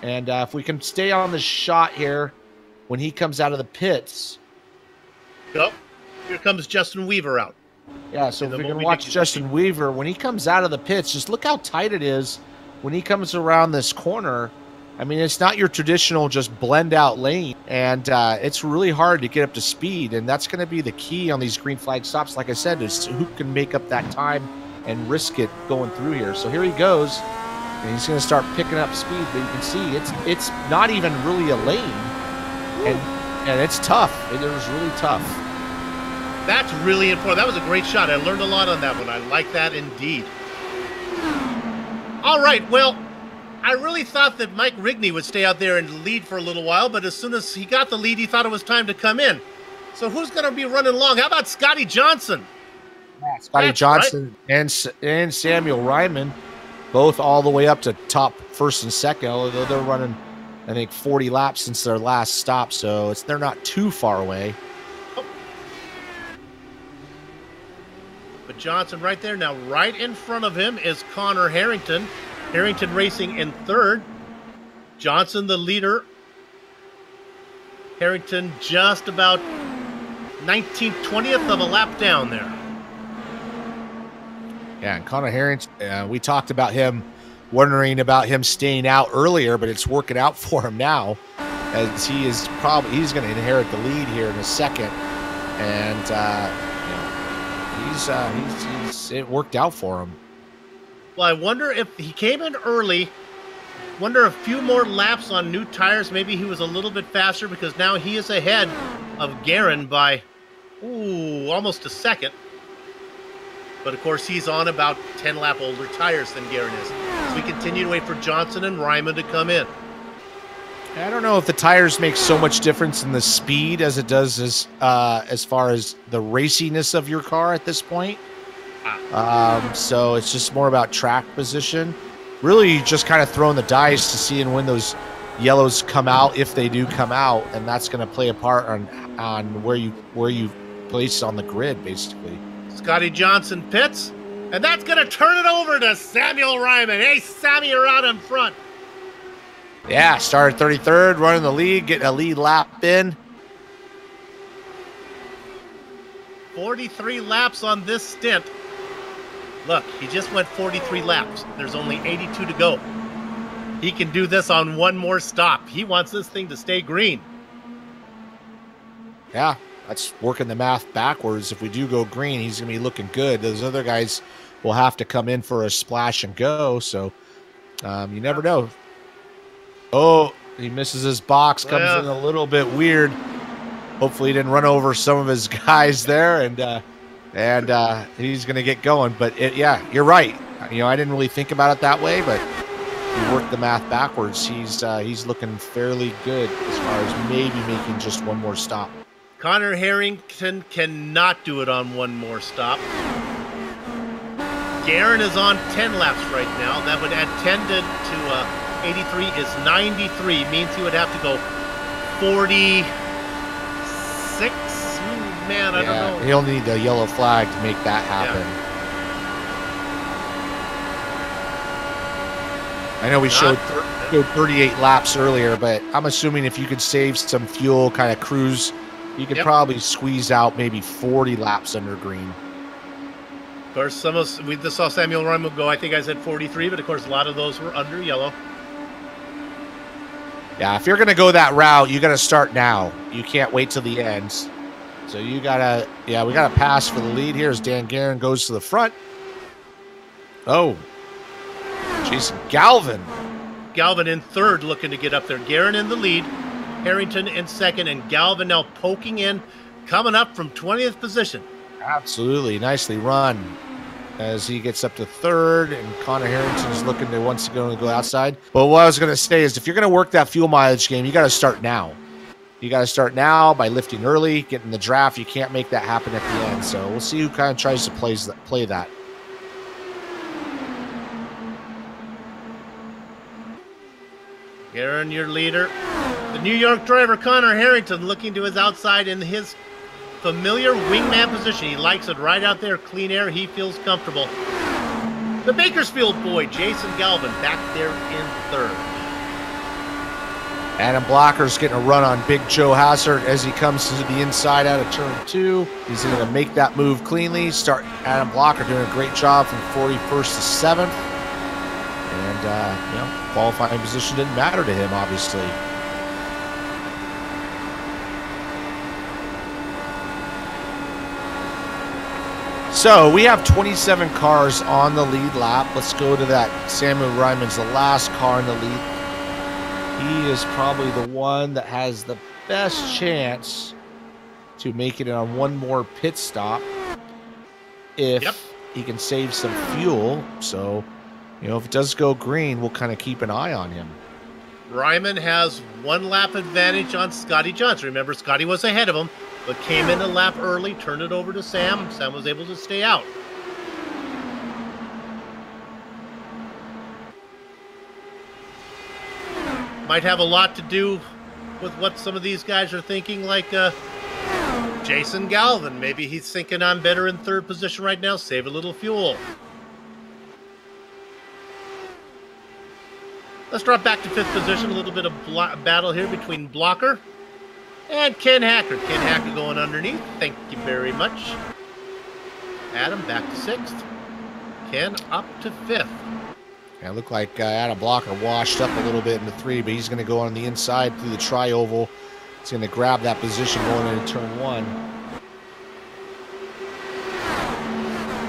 And if we can stay on the shot here when he comes out of the pits. Yep. Here comes Justin Weaver out. Yeah, so if we can watch Justin Weaver, when he comes out of the pits, just look how tight it is when he comes around this corner. I mean, it's not your traditional just blend out lane, and it's really hard to get up to speed, and that's going to be the key on these green flag stops. Like I said, is who can make up that time and risk it going through here. So here he goes, and he's going to start picking up speed, but you can see it's not even really a lane, and it's tough. It was really tough. That's really important. That was a great shot. I learned a lot on that one. I like that indeed. All right, well, I really thought that Mike Rigney would stay out there and lead for a little while, but as soon as he got the lead, he thought it was time to come in. So who's going to be running long? How about Scotty Johnson? Yeah, Scotty Johnson, right? and Samuel Ryman, both all the way up to top first and second, although they're running, I think, 40 laps since their last stop, so they're not too far away. But Johnson right there. Now right in front of him is Connor Harrington. Harrington racing in third. Johnson the leader. Harrington just about 19th, 20th of a lap down there. Yeah, and Connor Harrington, we talked about him, wondering about him staying out earlier, but it's working out for him now, as he's going to inherit the lead here in a second, and it worked out for him. Well, I wonder if he came in early. Wonder a few more laps on new tires. Maybe he was a little bit faster, because now he is ahead of Guerin by almost a second. But of course, he's on about 10 lap older tires than Guerin is. So we continue to wait for Johnson and Ryman to come in. I don't know if the tires make so much difference in the speed as it does as far as the raciness of your car at this point. So it's just more about track position. Really just kind of throwing the dice to see when those yellows come out, if they do come out, and that's going to play a part on where you place on the grid, basically. Scotty Johnson pits, and that's going to turn it over to Samuel Ryman. Hey, Sammy, you're out in front. Yeah, started 33rd, running the lead, getting a lead lap in. 43 laps on this stint. Look, he just went 43 laps. There's only 82 to go. He can do this on one more stop. He wants this thing to stay green. Yeah, that's working the math backwards. If we do go green, he's going to be looking good. Those other guys will have to come in for a splash and go, so you never know. Oh, he misses his box, comes in a little bit weird. Hopefully he didn't run over some of his guys there, and he's going to get going. But yeah, you're right. You know, I didn't really think about it that way, but you work the math backwards. He's looking fairly good as far as maybe making just one more stop. Connor Harrington cannot do it on one more stop. Guerin is on 10 laps right now. That would add 10 to 83 is 93. Means he would have to go 46. Man, I don't know. He'll need a yellow flag to make that happen. Yeah. I know we showed 38 laps earlier, but I'm assuming if you could save some fuel, kind of cruise, you could probably squeeze out maybe 40 laps under green. Of course, we just saw Samuel Ryman go, I think I said 43, but of course a lot of those were under yellow. Yeah, if you're going to go that route, you got to start now. You can't wait till the end. So you got to, we got to pass for the lead here as Dan Guerin goes to the front. Oh, Jason Galvin. Galvin in third, looking to get up there. Guerin in the lead, Harrington in second, and Galvin now poking in, coming up from 20th position. Absolutely, nicely run. as he gets up to third, and Connor Harrington is looking to once again go outside. But what I was going to say is if you're going to work that fuel mileage game, you got to start now. You got to start now by lifting early, getting the draft. You can't make that happen at the end. So we'll see who kind of tries to play that. Aaron, your leader. The New York driver, Connor Harrington, looking to his outside in his familiar wingman position. He likes it right out there, clean air. He feels comfortable. The Bakersfield boy, Jason Galvin, back there in third. Adam Blocker's getting a run on Big Joe Hassard as he comes to the inside out of turn 2. He's going to make that move cleanly. Start Adam Blocker doing a great job from 41st to 7th. And, you know, qualifying position didn't matter to him, obviously. So we have 27 cars on the lead lap. Let's go to that. Samuel Ryman's the last car in the lead. He is probably the one that has the best chance to make it on one more pit stop if he can save some fuel. So, you know, if it does go green, we'll kind of keep an eye on him. Ryman has 1 lap advantage on Scotty Johnson. Remember, Scotty was ahead of him, but came in a lap early, turned it over to Sam. Sam was able to stay out. Might have a lot to do with what some of these guys are thinking, like Jason Galvin. Maybe he's thinking I'm better in third position right now, save a little fuel. Let's drop back to 5th position. A little bit of battle here between Blocker and Ken Hacker. Ken Hacker going underneath. Thank you very much. Adam back to 6th. Ken up to 5th. Yeah, it looked like Adam Blocker washed up a little bit into 3, but he's going to go on the inside through the tri-oval. He's going to grab that position going into turn 1.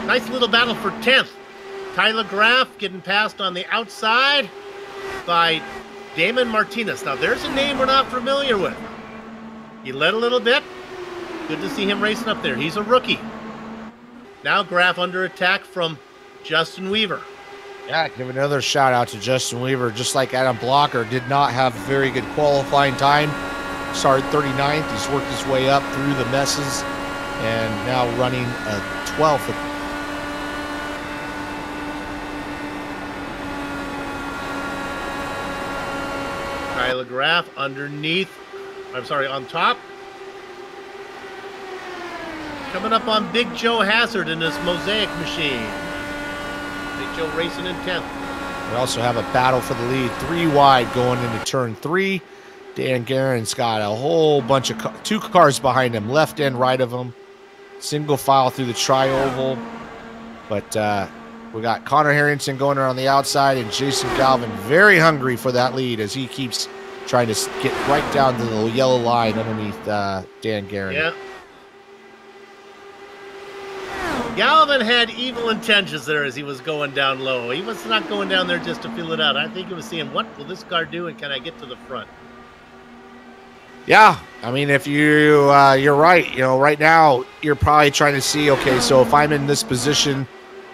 Nice little battle for 10th. Tyler Graff getting passed on the outside by Damon Martinez. Now, there's a name we're not familiar with. He led a little bit. Good to see him racing up there. He's a rookie. Now Graff under attack from Justin Weaver. Yeah, give another shout out to Justin Weaver. Just like Adam Blocker, did not have very good qualifying time. Started 39th. He's worked his way up through the messes and now running 12th. Tyler Graff underneath. I'm sorry, on top. Coming up on Big Joe Hassard in this Mosaic machine. Big Joe racing in 10th. We also have a battle for the lead. 3 wide going into turn 3. Dan Guerin's got a whole bunch of 2 cars behind him, left and right of him. Single file through the tri-oval. But we got Connor Harrington going around the outside and Jason Galvin very hungry for that lead as he keeps trying to get right down to the yellow line underneath Dan Guerin. Yeah. Galvin had evil intentions there as he was going down low. He was not going down there just to feel it out. I think he was seeing, what will this car do and can I get to the front? Yeah, I mean, if you're right. You know, right now you're probably trying to see, okay, so if I'm in this position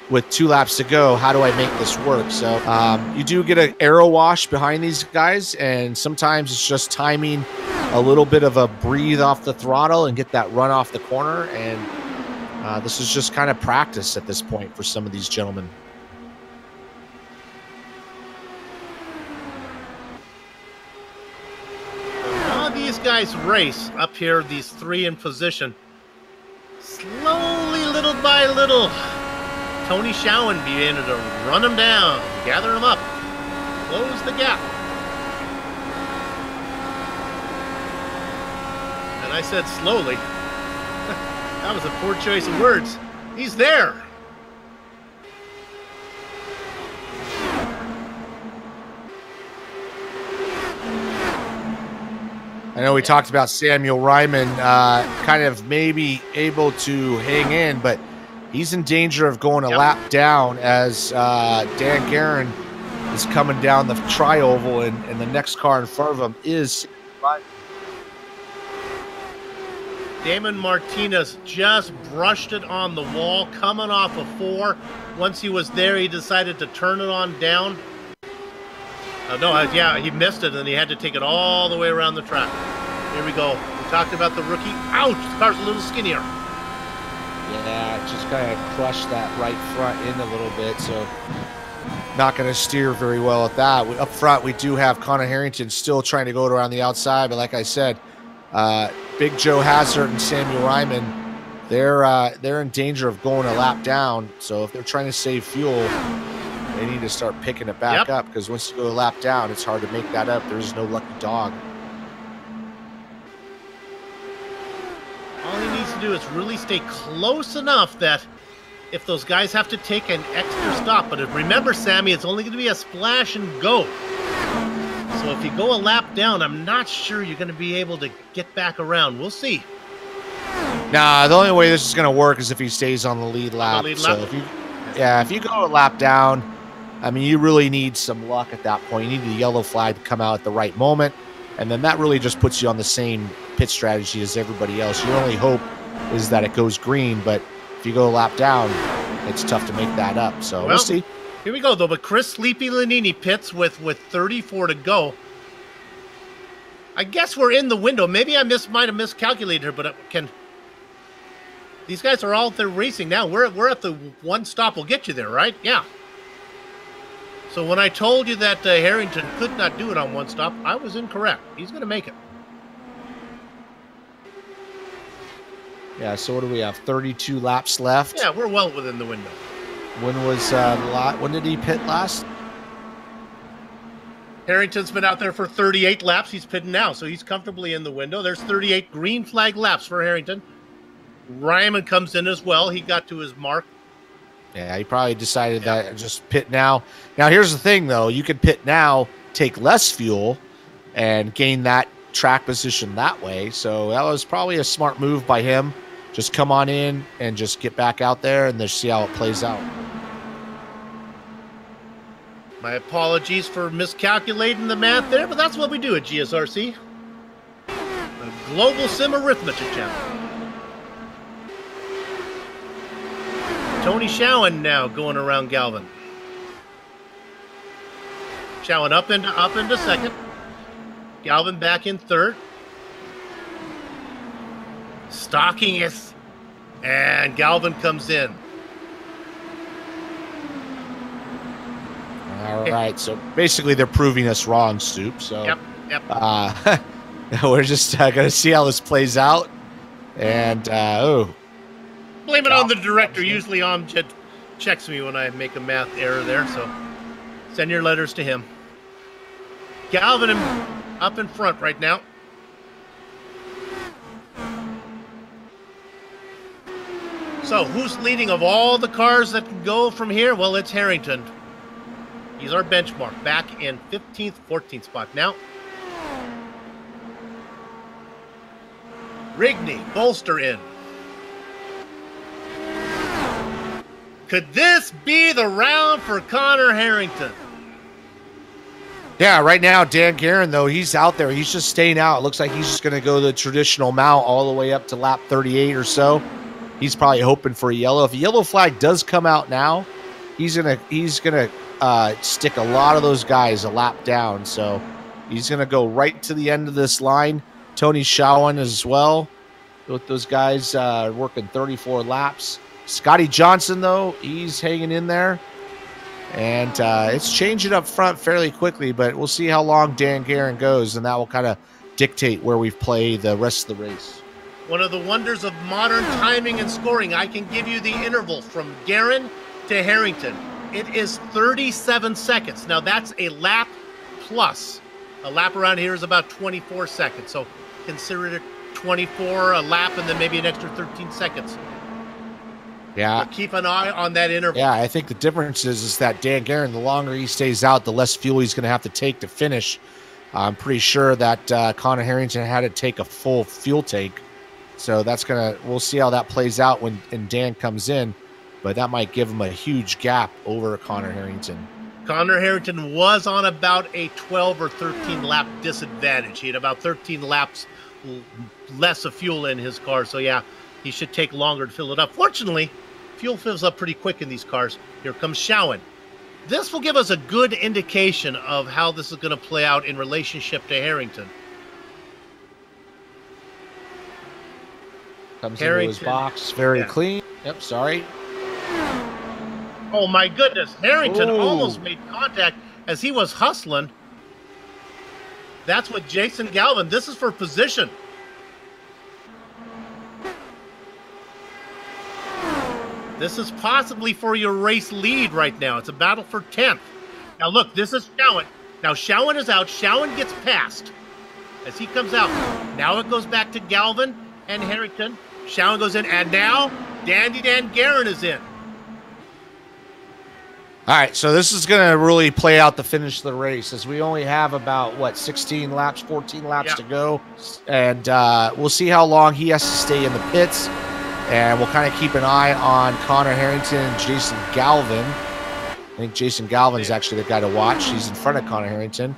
with 2 laps to go, how do I make this work? So you do get an aero wash behind these guys, and sometimes it's just timing a little bit of a breathe off the throttle and get that run off the corner. And this is just kind of practice at this point for some of these gentlemen. While these guys race up here, these 3 in position, slowly, little by little, Tony Showen began to run them down, gather them up, close the gap. And I said slowly. That was a poor choice of words. He's there. I know we talked about Samuel Ryman kind of maybe able to hang in, but he's in danger of going a lap down as Dan Guerin is coming down the tri-oval, and the next car in front of him is Ryman. Damon Martinez just brushed it on the wall, coming off a 4. Once he was there, he decided to turn it on down. Yeah, he missed it, and he had to take it all the way around the track. Here we go. We talked about the rookie. Ouch! The car's a little skinnier. Yeah, just kind of crushed that right front in a little bit, so not going to steer very well at that. Up front, we do have Connor Harrington still trying to go around the outside, but like I said, Big Joe Hazard and Samuel Ryman, they're in danger of going a lap down. So if they're trying to save fuel, they need to start picking it back up, because once you go a lap down, it's hard to make that up. There is no lucky dog. All he needs to do is really stay close enough that if those guys have to take an extra stop, but remember, Sammy, it's only going to be a splash and go. So if you go a lap down, I'm not sure you're going to be able to get back around. We'll see. Nah, the only way this is going to work is if he stays on the lead lap. So if you go a lap down, I mean, you really need some luck at that point. You need the yellow flag to come out at the right moment, and then that really just puts you on the same pit strategy as everybody else. Your only hope is that it goes green, but if you go a lap down, it's tough to make that up. So we'll see. Here we go, though. But Chris Sleepy Lanini pits with 34 to go. I guess we're in the window. Maybe I might have miscalculated here, but these guys are all out there racing now. We're at the one stop will get you there, right? Yeah. So when I told you that Harrington could not do it on one stop, I was incorrect. He's going to make it. Yeah, so what do we have? 32 laps left? Yeah, we're well within the window. When did he pit last? Harrington's been out there for 38 laps. He's pitting now, so he's comfortably in the window. There's 38 green flag laps for Harrington. Ryman comes in as well. He got to his mark. Yeah, he probably decided that just pit now. Now, here's the thing, though. You could pit now, take less fuel, and gain that track position that way. So that was probably a smart move by him. Just come on in and just get back out there and just see how it plays out. My apologies for miscalculating the math there, but that's what we do at GSRC. The Global Sim Arithmetic Channel. Tony Sharon now going around Galvin. Sharon up into second. Galvin back in third. Stalking us. And Galvin comes in. All right, so basically they're proving us wrong, Stoop. So yep. We're just going to see how this plays out. And, blame it on the director. Usually Amjad checks me when I make a math error there, so send your letters to him. Galvin up in front right now. So who's leading of all the cars that can go from here? Well, it's Harrington. He's our benchmark, back in 15th, 14th spot now. Rigney, Bolster in. Could this be the round for Connor Harrington? Yeah, right now, Dan Guerin, though, he's out there. He's just staying out. It looks like he's just going to go the traditional mount all the way up to lap 38 or so. He's probably hoping for a yellow. If a yellow flag does come out now, he's gonna stick a lot of those guys a lap down. So he's going to go right to the end of this line. Tony Shawan as well, with those guys working 34 laps. Scotty Johnson, though, he's hanging in there. And it's changing up front fairly quickly, but we'll see how long Dan Guerin goes, and that will kind of dictate where we play the rest of the race. One of the wonders of modern timing and scoring, I can give you the interval from Guerin to Harrington. It is 37 seconds. Now, that's a lap plus. A lap around here is about 24 seconds, so consider it 24, a lap, and then maybe an extra 13 seconds. Yeah. So keep an eye on that interval. Yeah, I think the difference is that Dan Guerin, the longer he stays out, the less fuel he's going to have to take to finish. I'm pretty sure that Connor Harrington had to take a full fuel tank. So we'll see how that plays out when Dan comes in, but that might give him a huge gap over Connor Harrington. Connor Harrington was on about a 12 or 13 lap disadvantage. He had about 13 laps less of fuel in his car. So yeah, he should take longer to fill it up. Fortunately, fuel fills up pretty quick in these cars. Here comes Sharon. This will give us a good indication of how this is going to play out in relationship to Harrington. Comes into his box very clean. Yep, sorry. Oh my goodness, Harrington Ooh. almost made contact as he was hustling. That's what Jason Galvin, this is for position. This is possibly for your race lead right now. It's a battle for 10th. Now look, this is Sharon. Now Sharon is out. Sharon gets passed as he comes out. Now it goes back to Galvin and Harrington. Sharon goes in, and now Dandy Dan Guerin is in. All right, so this is going to really play out the finish of the race, as we only have about, what, 16 laps, 14 laps to go. And we'll see how long he has to stay in the pits. And we'll kind of keep an eye on Connor Harrington and Jason Galvin. I think Jason Galvin is actually the guy to watch. He's in front of Connor Harrington.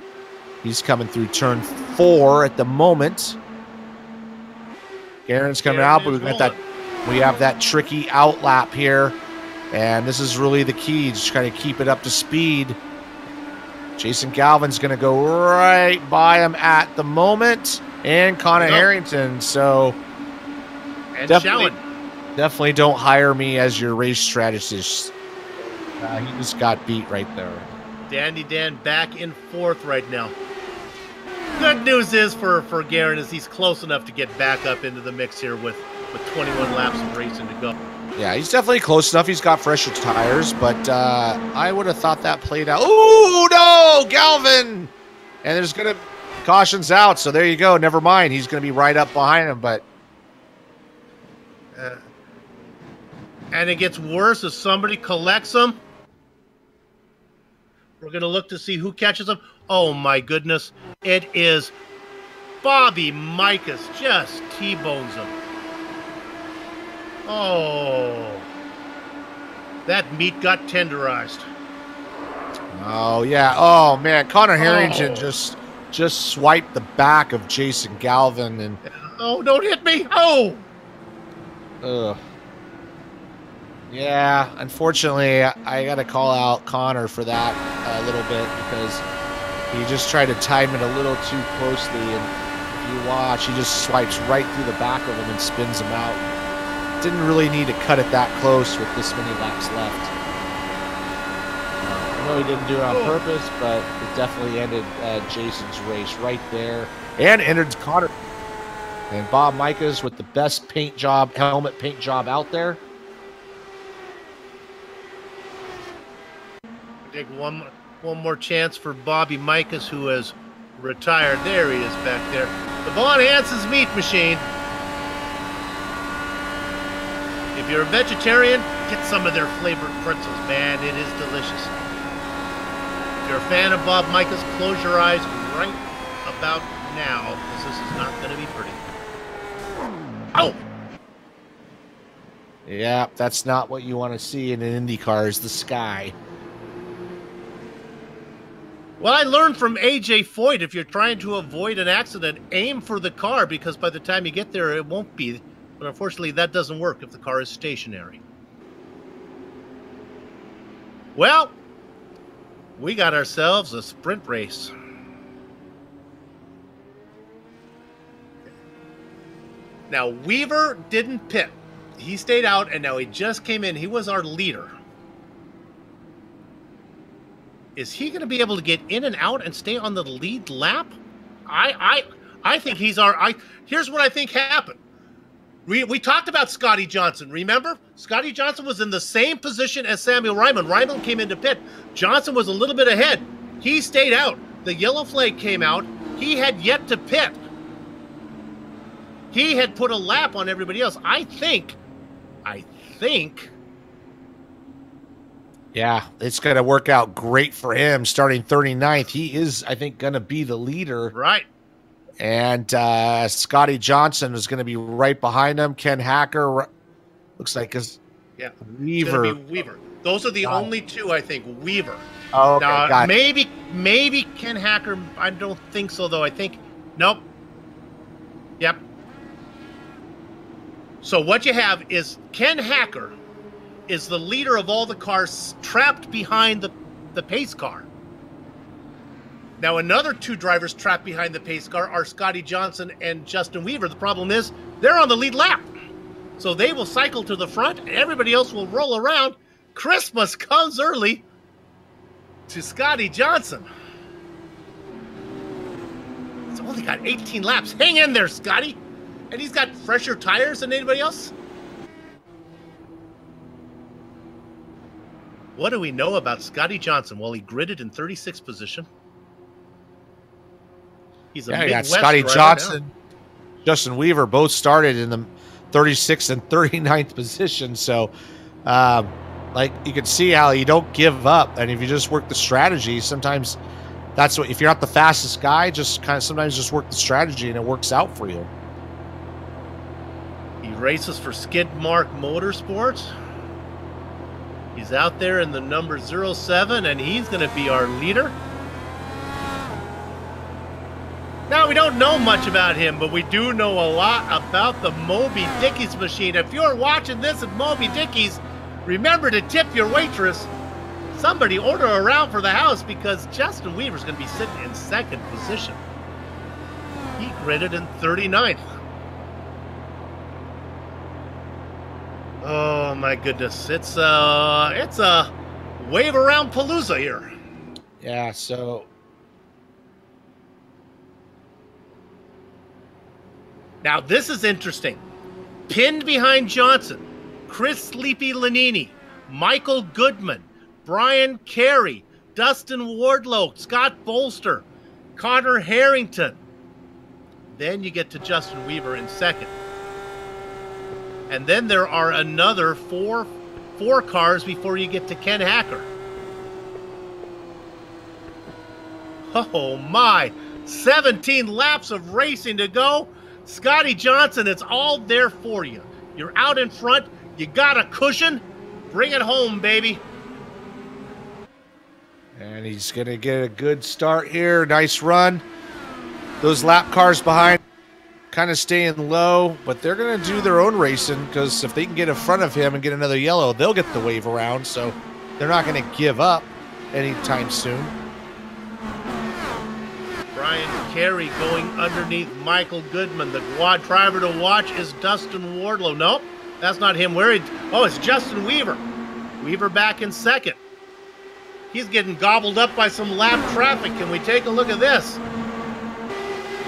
He's coming through turn 4 at the moment. Guerin's coming out, but we have that tricky out lap here. And this is really the key, just kind of keep it up to speed. Jason Galvin's going to go right by him at the moment, and Connor Harrington. So and definitely don't hire me as your race strategist. He just got beat right there. Dandy Dan back in 4th right now. Good news is for Guerin is he's close enough to get back up into the mix here with 21 laps of racing to go. Yeah, he's definitely close enough. He's got fresher tires, but I would have thought that played out. Ooh, no, Galvin! And there's going to cautions out, so there you go. Never mind. He's going to be right up behind him, but... and it gets worse as somebody collects him. We're going to look to see who catches him. Oh, my goodness. It is Bobby Mikas just T-bones him. Oh, that meat got tenderized. Oh, yeah. Oh, man. Connor Harrington just swiped the back of Jason Galvin. And oh, don't hit me. Oh. Ugh. Yeah, unfortunately, I got to call out Connor for that a little bit because he just tried to time it a little too closely. And if you watch, he just swipes right through the back of him and spins him out. Didn't really need to cut it that close with this many laps left. I know he didn't do it on purpose, but it definitely ended Jason's race right there. And entered Connor. And Bob Mikas with the best paint job, helmet paint job out there. Take one more chance for Bobby Mikas, who has retired. There he is back there. The Von Hansen's Meat Machine. If you're a vegetarian, get some of their flavored pretzels, man. It is delicious. If you're a fan of Bob Mikas, close your eyes right about now, because this is not going to be pretty. Oh! Yeah, that's not what you want to see in an IndyCar, is the sky. Well, I learned from A.J. Foyt, if you're trying to avoid an accident, aim for the car, because by the time you get there, it won't be. But unfortunately, that doesn't work if the car is stationary. Well, we got ourselves a sprint race. Now, Weaver didn't pit. He stayed out, and now he just came in. He was our leader. Is he going to be able to get in and out and stay on the lead lap? I think he's our... Here's what I think happened. We talked about Scotty Johnson, remember? Scotty Johnson was in the same position as Samuel Ryman. Ryman came into pit. Johnson was a little bit ahead. He stayed out. The yellow flag came out. He had yet to pit. He had put a lap on everybody else. I think... Yeah, it's going to work out great for him starting 39th. He is, I think, going to be the leader. Right. And Scotty Johnson is going to be right behind him. Ken Hacker looks like is Weaver. It's gonna be Weaver. Those are the only two, I think. Weaver. Oh, okay, now, maybe Ken Hacker. I don't think so, though. I think nope. Yep. So what you have is Ken Hacker is the leader of all the cars trapped behind the pace car. Now, another two drivers trapped behind the pace car are Scotty Johnson and Justin Weaver. The problem is they're on the lead lap. So they will cycle to the front, and everybody else will roll around. Christmas comes early to Scotty Johnson. It's only got 18 laps. Hang in there, Scotty. And he's got fresher tires than anybody else. What do we know about Scotty Johnson? Well, he gridded in 36th position. He's a Midwest Scotty driver Johnson, now. Justin Weaver both started in the 36th and 39th position. So, like, you can see how you don't give up. And if you just work the strategy, sometimes that's what, if you're not the fastest guy, just kind of sometimes just work the strategy and it works out for you. He races for Skidmark Motorsports. He's out there in the number 07, and he's going to be our leader. Now, we don't know much about him, but we do know a lot about the Moby Dickie's machine. If you're watching this at Moby Dickie's, remember to tip your waitress. Somebody order around for the house because Justin Weaver's going to be sitting in second position. He gridded in 39th. Oh my goodness, it's a wave around Palooza here. Yeah, so now this is interesting. Pinned behind Johnson, Chris Sleepy Lanini, Michael Goodman, Brian Carey, Dustin Wardlow, Scott Bolster, Connor Harrington. Then you get to Justin Weaver in second. And then there are another four cars before you get to Ken Hacker. Oh my, 17 laps of racing to go. Scotty Johnson, it's all there for you. You're out in front. You got a cushion. Bring it home, baby. and he's going to get a good start here. Nice run. Those lap cars behind kind of staying low, but they're going to do their own racing because if they can get in front of him and get another yellow, they'll get the wave around. So they're not going to give up anytime soon. Brian Carey going underneath Michael Goodman. The quad driver to watch is Dustin Wardlow. Nope, that's not him. Oh, it's Justin Weaver. Weaver back in second. He's getting gobbled up by some lap traffic. Can we take a look at this?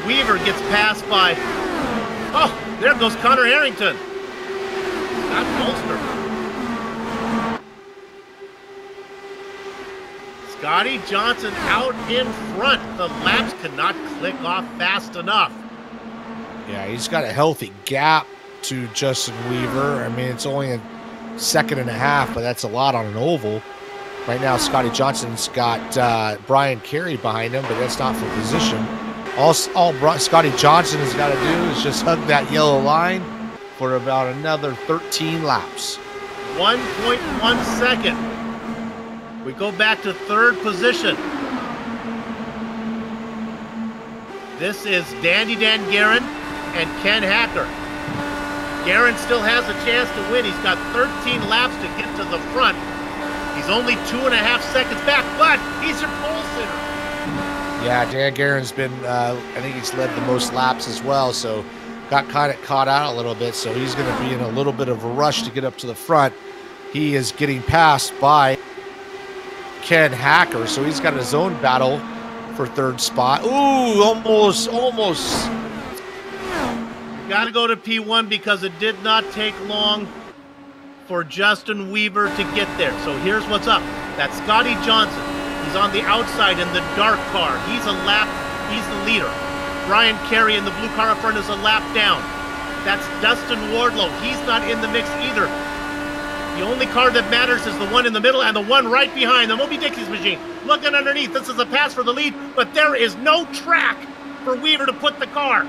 Weaver gets passed by... Oh, there goes Connor Harrington. Not Bolster. Scotty Johnson out in front. The laps cannot click off fast enough. Yeah, he's got a healthy gap to Justin Weaver. I mean, it's only a second and a half, but that's a lot on an oval. Right now, Scotty Johnson's got Brian Carey behind him, but that's not for position. All Scotty Johnson has got to do is just hug that yellow line for about another 13 laps. 1.1 second. We go back to third position. This is Dandy Dan Guerin and Ken Hacker. Guerin still has a chance to win. He's got 13 laps to get to the front. He's only 2.5 seconds back, but he's your pole sitter. Yeah, Dan Guerin's been, I think he's led the most laps as well, so got kind of caught out a little bit, so he's going to be in a little bit of a rush to get up to the front. He is getting passed by Ken Hacker, so he's got his own battle for third spot. Ooh, almost. Got to go to P1 because it did not take long for Justin Weaver to get there. So here's what's up. That's Scotty Johnson. He's on the outside in the dark car. He's the leader. Brian Carey in the blue car up front is a lap down. That's Dustin Wardlow. He's not in the mix either. The only car that matters is the one in the middle and the one right behind, the Moby Dickie's machine. Looking underneath, this is a pass for the lead, but there is no track for Weaver to put the car.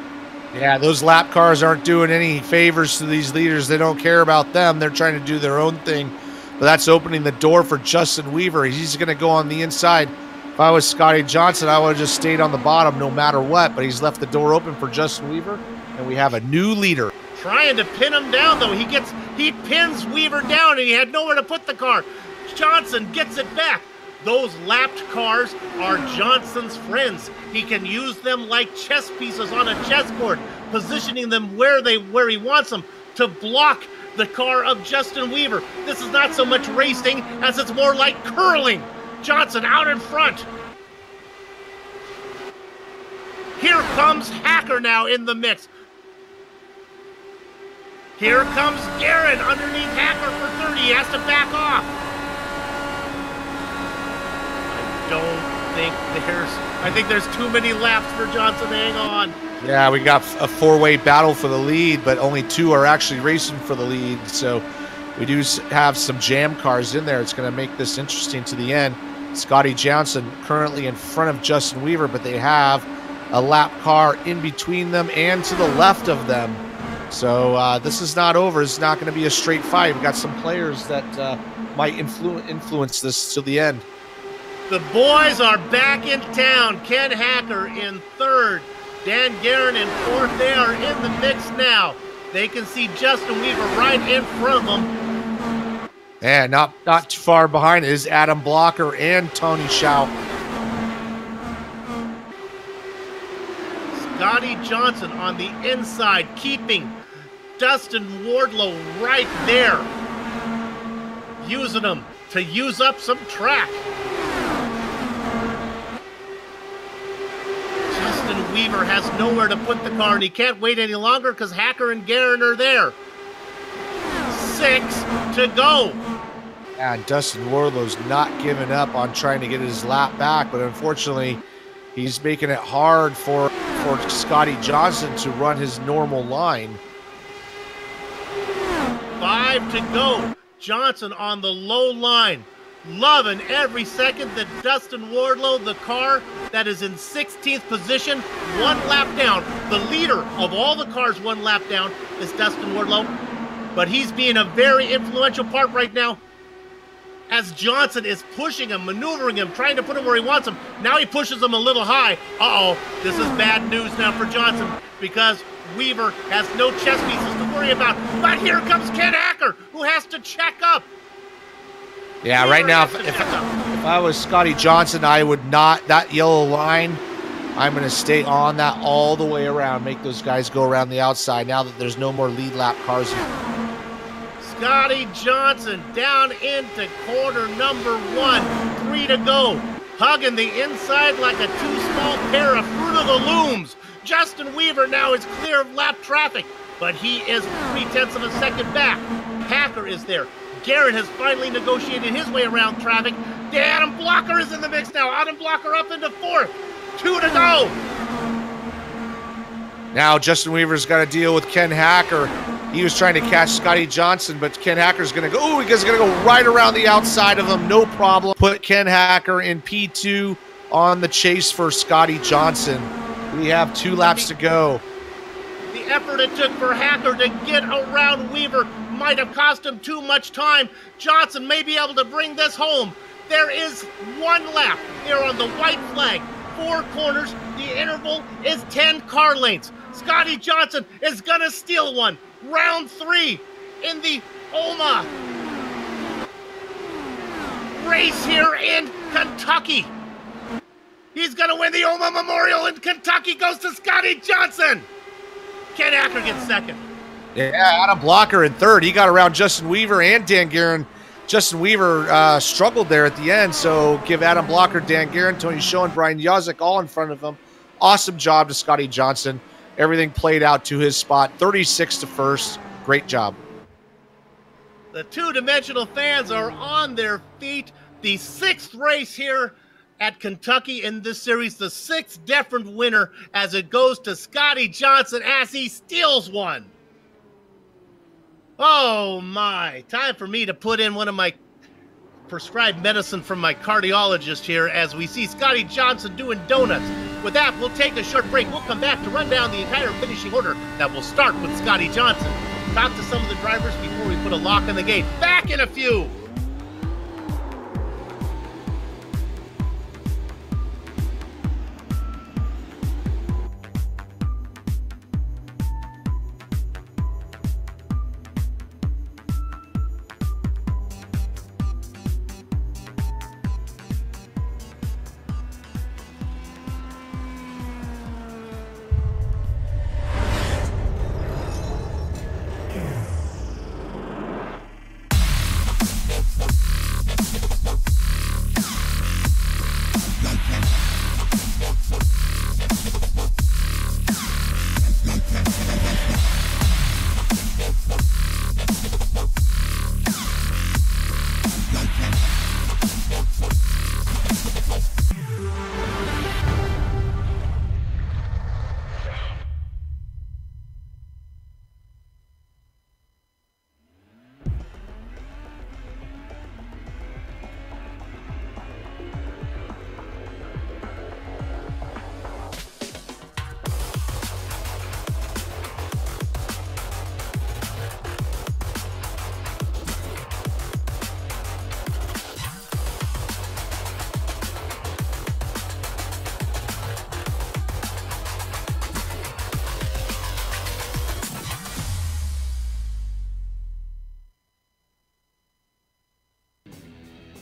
Yeah, those lap cars aren't doing any favors to these leaders. They don't care about them. They're trying to do their own thing. But that's opening the door for Justin Weaver. He's going to go on the inside. If I was Scotty Johnson, I would have just stayed on the bottom no matter what. But he's left the door open for Justin Weaver. And we have a new leader. Trying to pin him down, though. He pins Weaver down, and he had nowhere to put the car. Johnson gets it back. Those lapped cars are Johnson's friends. He can use them like chess pieces on a chessboard, positioning them where he wants them to block the car of Justin Weaver. This is not so much racing as it's more like curling. Johnson out in front. Here comes Hacker now in the mix. Here comes Sharon underneath Hacker for 30. He has to back off. I think there's too many laps for Johnson to hang on. Yeah, we got a four-way battle for the lead, but only two are actually racing for the lead. So we do have some jam cars in there. It's going to make this interesting to the end. Scotty Johnson currently in front of Justin Weaver, but they have a lap car in between them and to the left of them. So this is not over. It's not going to be a straight fight. We got some players that might influence this to the end. The boys are back in town. Ken Hacker in third. Dan Guerin in fourth. They are in the mix now. They can see Justin Weaver right in front of them. And not too far behind is Adam Blocker and Tony Schau. Scotty Johnson on the inside, keeping Dustin Wardlow right there. Using them to use up some track. Justin Weaver has nowhere to put the car, and he can't wait any longer because Hacker and Guerin are there. 6 to go. And Dustin Wardlow's not giving up on trying to get his lap back, but unfortunately, he's making it hard for Scotty Johnson to run his normal line. 5 to go. Johnson on the low line. Loving every second that Dustin Wardlow, the car that is in 16th position, 1 lap down. The leader of all the cars 1 lap down is Dustin Wardlow. But he's being a very influential part right now as Johnson is pushing him, maneuvering him, trying to put him where he wants him. Now he pushes him a little high. Uh-oh, this is bad news now for Johnson because Weaver has no chess pieces to worry about. But here comes Ken Hacker, who has to check up. Yeah, Weaver right now, if I was Scotty Johnson, I would not, that yellow line, I'm going to stay on that all the way around, make those guys go around the outside now that there's no more lead lap cars. Scotty Johnson down into corner number 1, 3 to go. Hugging the inside like a too small pair of Fruit of the Looms. Justin Weaver now is clear of lap traffic, but he is 0.3 of a second back. Hacker is there. Guerin has finally negotiated his way around traffic. Adam Blocker is in the mix now. Adam Blocker up into 4th. 2 to go. Now Justin Weaver's got to deal with Ken Hacker. He was trying to catch Scotty Johnson, but Ken Hacker's going to go, he's going to go right around the outside of him, no problem. Put Ken Hacker in P2 on the chase for Scotty Johnson. We have 2 laps to go. The effort it took for Hacker to get around Weaver might have cost him too much time. Johnson may be able to bring this home. There is 1 lap here on the white flag. 4 corners. The interval is 10 car lengths. Scotty Johnson is going to steal one. Round 3 in the OMA race here in Kentucky. He's going to win the OMA Memorial in Kentucky. Goes to Scotty Johnson. Ken Hacker gets 2nd. Yeah, Adam Blocker in 3rd. He got around Justin Weaver and Dan Guerin. Justin Weaver struggled there at the end, so give Adam Blocker, Dan Guerin, Tony Schau, and Brian Yazik all in front of him. Awesome job to Scotty Johnson. Everything played out to his spot. 36 to 1st. Great job. The two-dimensional fans are on their feet. The 6th race here at Kentucky in this series. The 6th different winner as it goes to Scotty Johnson as he steals one. Oh, my. Time for me to put in one of my prescribed medicine from my cardiologist here as we see Scotty Johnson doing donuts. With that, we'll take a short break. We'll come back to run down the entire finishing order that will start with Scotty Johnson. Talk to some of the drivers before we put a lock on the gate. Back in a few.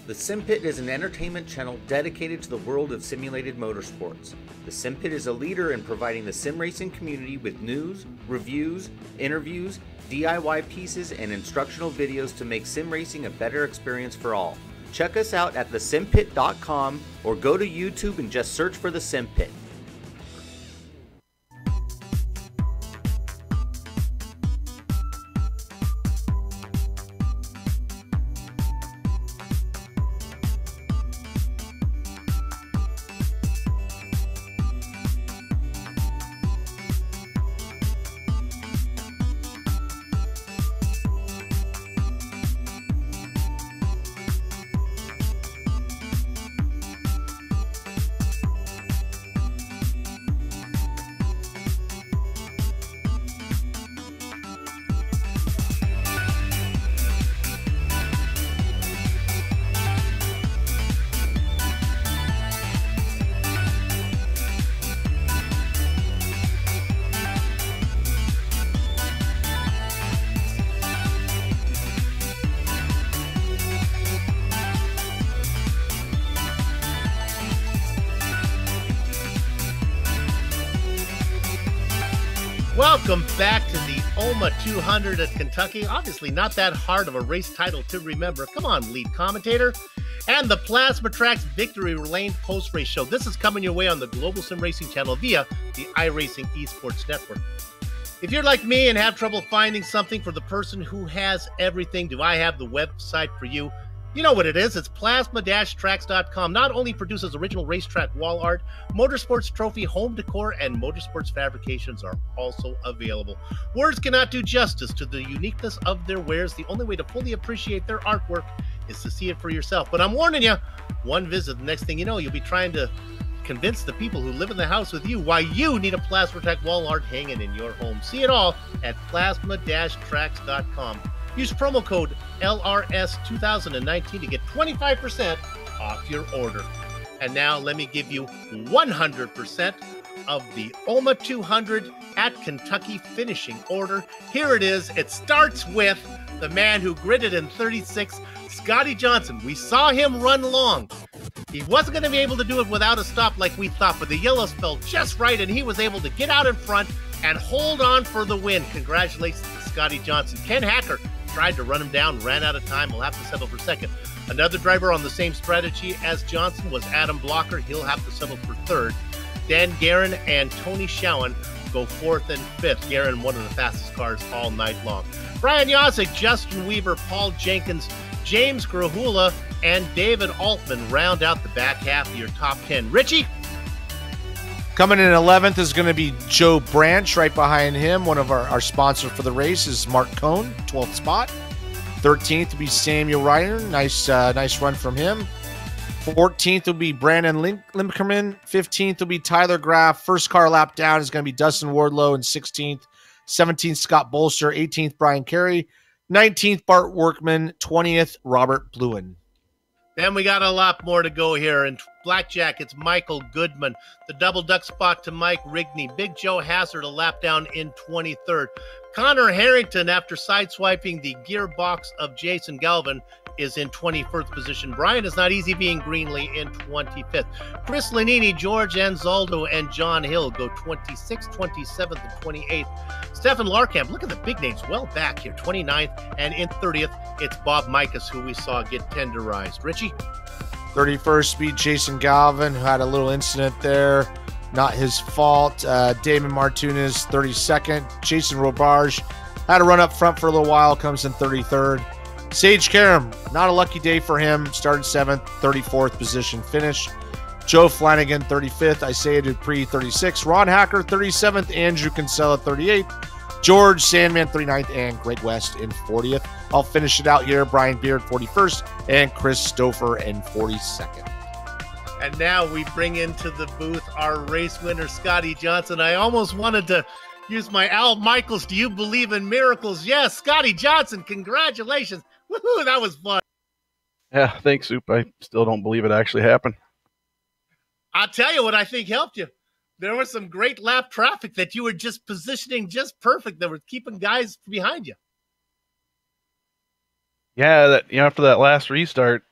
The Sim Pit is an entertainment channel dedicated to the world of simulated motorsports. The Sim Pit is a leader in providing the sim racing community with news, reviews, interviews, DIY pieces, and instructional videos to make sim racing a better experience for all. Check us out at thesimpit.com or go to YouTube and just search for The Sim Pit. Welcome back to the OMA 200 at Kentucky. Obviously not that hard of a race title to remember. Come on, lead commentator. And the Plasma Tracks Victory Lane post-race show. This is coming your way on the Global Sim Racing channel via the iRacing Esports Network. If you're like me and have trouble finding something for the person who has everything, do I have the website for you? You know what it is. It's plasma-tracks.com. Not only produces original racetrack wall art, motorsports trophy, home decor, and motorsports fabrications are also available. Words cannot do justice to the uniqueness of their wares. The only way to fully appreciate their artwork is to see it for yourself. But I'm warning you, one visit, the next thing you know, you'll be trying to convince the people who live in the house with you why you need a Plasma Track wall art hanging in your home. See it all at plasma-tracks.com. Use promo code LRS2019 to get 25% off your order. And now let me give you 100% of the OMA 200 at Kentucky finishing order. Here it is. It starts with the man who gridded in 36, Scotty Johnson. We saw him run long. He wasn't going to be able to do it without a stop like we thought, but the yellows fell just right, and he was able to get out in front and hold on for the win. Congratulations to Scotty Johnson. Ken Hacker tried to run him down, ran out of time. We'll have to settle for second. Another driver on the same strategy as Johnson was Adam Blocker. He'll have to settle for third. Dan Guerin and Tony Schowen go fourth and fifth. Guerin, one of the fastest cars all night long. Brian Yosick, Justin Weaver, Paul Jenkins, James Grahula, and David Altman round out the back half of your top 10. Richie? Coming in 11th is going to be Joe Branch. Right behind him, one of our sponsor for the race is Mark Cohn, 12th spot. 13th will be Samuel Ryder. Nice run from him. 14th will be Brandon Limkerman. 15th will be Tyler Graff. First car lap down is going to be Dustin Wardlow in 16th. 17th, Scott Bolster. 18th, Brian Carey. 19th, Bart Workman. 20th, Robert Bluen. Then we got a lot more to go here. In Blackjack, it's Michael Goodman. The double duck spot to Mike Rigney. Big Joe Hazard a lap down in 23rd. Connor Harrington, after sideswiping the gearbox of Jason Galvin, is in 21st position. Brian is not easy being Greenlee in 25th. Chris Lanini, George Anzaldo, and John Hill go 26th, 27th, and 28th. Stefan Larkamp, look at the big names well back here, 29th, and in 30th, it's Bob Mikas, who we saw get tenderized. Richie? 31st speed, Jason Galvin, who had a little incident there. Not his fault. Damon Martinez, 32nd. Jason Robarge had a run up front for a little while, comes in 33rd. Sage Karam, not a lucky day for him. Started 7th, 34th position finish. Joe Flanagan, 35th. Isaiah Dupree, 36th. Ron Hacker, 37th. Andrew Kinsella, 38th. George Sandman, 39th. And Greg West in 40th. I'll finish it out here. Brian Beard, 41st. And Chris Stouffer in 42nd. And now we bring into the booth our race winner, Scotty Johnson. I almost wanted to use my Al Michaels, do you believe in miracles? Yes, Scotty Johnson, congratulations. Woohoo, that was fun. Yeah, thanks, Soup. I still don't believe it actually happened. I'll tell you what I think helped you. There was some great lap traffic that you were just positioning just perfect that were keeping guys behind you. Yeah, after that last restart,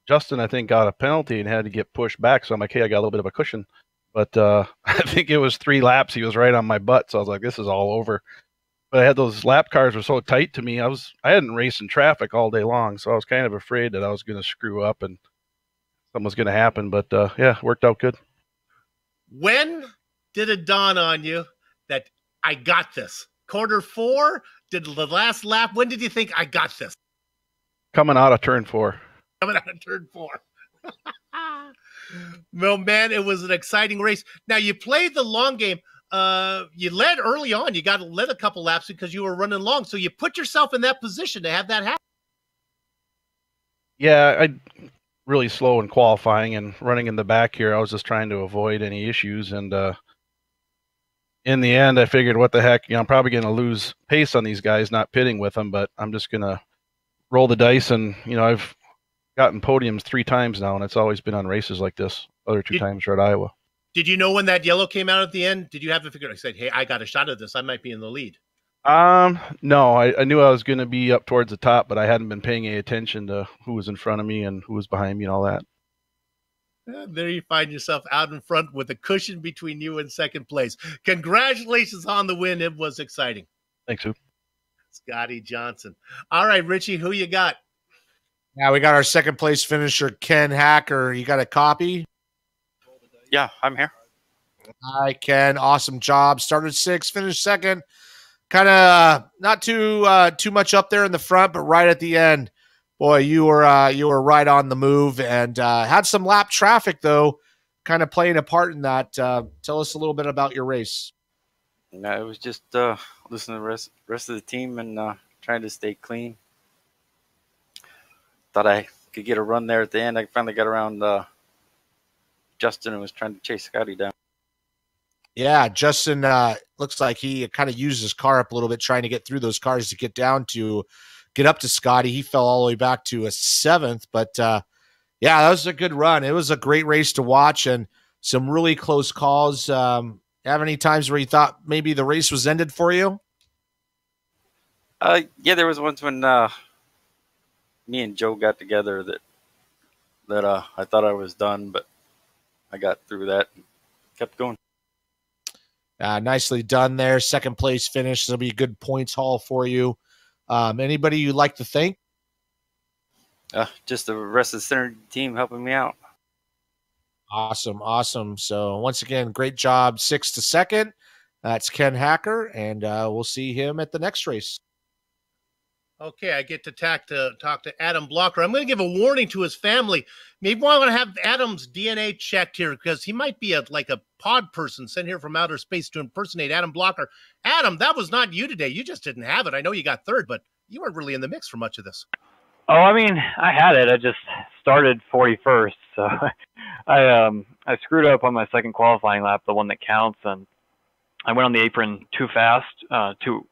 Justin, I think, got a penalty and had to get pushed back. So I'm like, hey, I got a little bit of a cushion. But I think it was 3 laps. He was right on my butt. So I was like, this is all over. But I had those lap cars were so tight to me. I hadn't raced in traffic all day long. So I was kind of afraid that I was going to screw up and something was going to happen. But yeah, it worked out good. When did it dawn on you that I got this? Quarter 4? Did the last lap? When did you think I got this? Coming out of turn 4. Coming out of turn 4. Well, man, it was an exciting race. Now, you played the long game. You led early on. You got to lead a couple laps because you were running long. So you put yourself in that position to have that happen. Yeah, I really slow in qualifying and running in the back here. I was just trying to avoid any issues. And in the end, I figured, what the heck, I'm probably going to lose pace on these guys not pitting with them, but I'm just going to roll the dice. And, I've gotten podiums 3 times now, and it's always been on races like this. Other 2 times were at Iowa. Did you know when that yellow came out at the end? Did you have to figure out, I said, hey, I got a shot at this. I might be in the lead. No, I knew I was going to be up towards the top, but I hadn't been paying any attention to who was in front of me and who was behind me and all that. There you find yourself out in front with a cushion between you and second place. Congratulations on the win. It was exciting. Thanks, Sue. Scotty Johnson. All right, Richie, who you got? Now we got our second place finisher, Ken Hacker. You got a copy? Yeah, I'm here. Hi, Ken. Awesome job. Started 6th, finished 2nd. Kind of not too much up there in the front, but right at the end. Boy, you were right on the move and had some lap traffic, though, kind of playing a part in that. Tell us a little bit about your race. No, it was just listening to the rest of the team and trying to stay clean. Thought I could get a run there at the end. I finally got around Justin and was trying to chase Scotty down. Yeah, Justin looks like he kind of used his car up a little bit trying to get through those cars to get up to Scotty. He fell all the way back to a 7th, but yeah, that was a good run. It was a great race to watch and some really close calls. Have any times where you thought maybe the race was ended for you? Yeah, there was once when me and Joe got together that I thought I was done, but I got through that and kept going. Nicely done there. Second place finish. That'll be a good points haul for you. Anybody you'd like to thank? Just the rest of the center team helping me out. Awesome. So once again, great job. 6th to 2nd. That's Ken Hacker, and we'll see him at the next race. Okay, I get to talk to Adam Blocker. I'm going to give a warning to his family. Maybe I want to have Adam's DNA checked here because he might be like a pod person sent here from outer space to impersonate Adam Blocker. Adam, that was not you today. You just didn't have it. I know you got 3rd, but you weren't really in the mix for much of this. Oh, I mean, I had it. I just started 41st, so I screwed up on my second qualifying lap, the one that counts, and I went on the apron too fast, too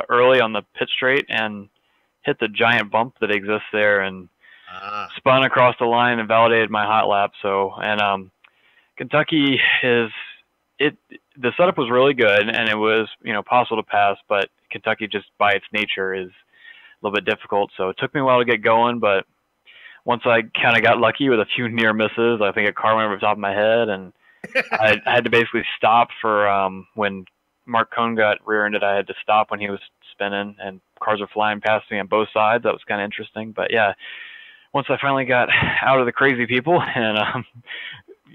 early on the pit straight, and hit the giant bump that exists there, and spun across the line and validated my hot lap. So, and Kentucky the setup was really good, and it was possible to pass, but Kentucky just by its nature is a little bit difficult. So it took me a while to get going, but once I kind of got lucky with a few near misses, I think a car went over the top of my head, and I had to basically stop for when Mark Cohn got rear-ended. I had to stop when he was spinning, and cars were flying past me on both sides. That was kind of interesting. But yeah, once I finally got out of the crazy people and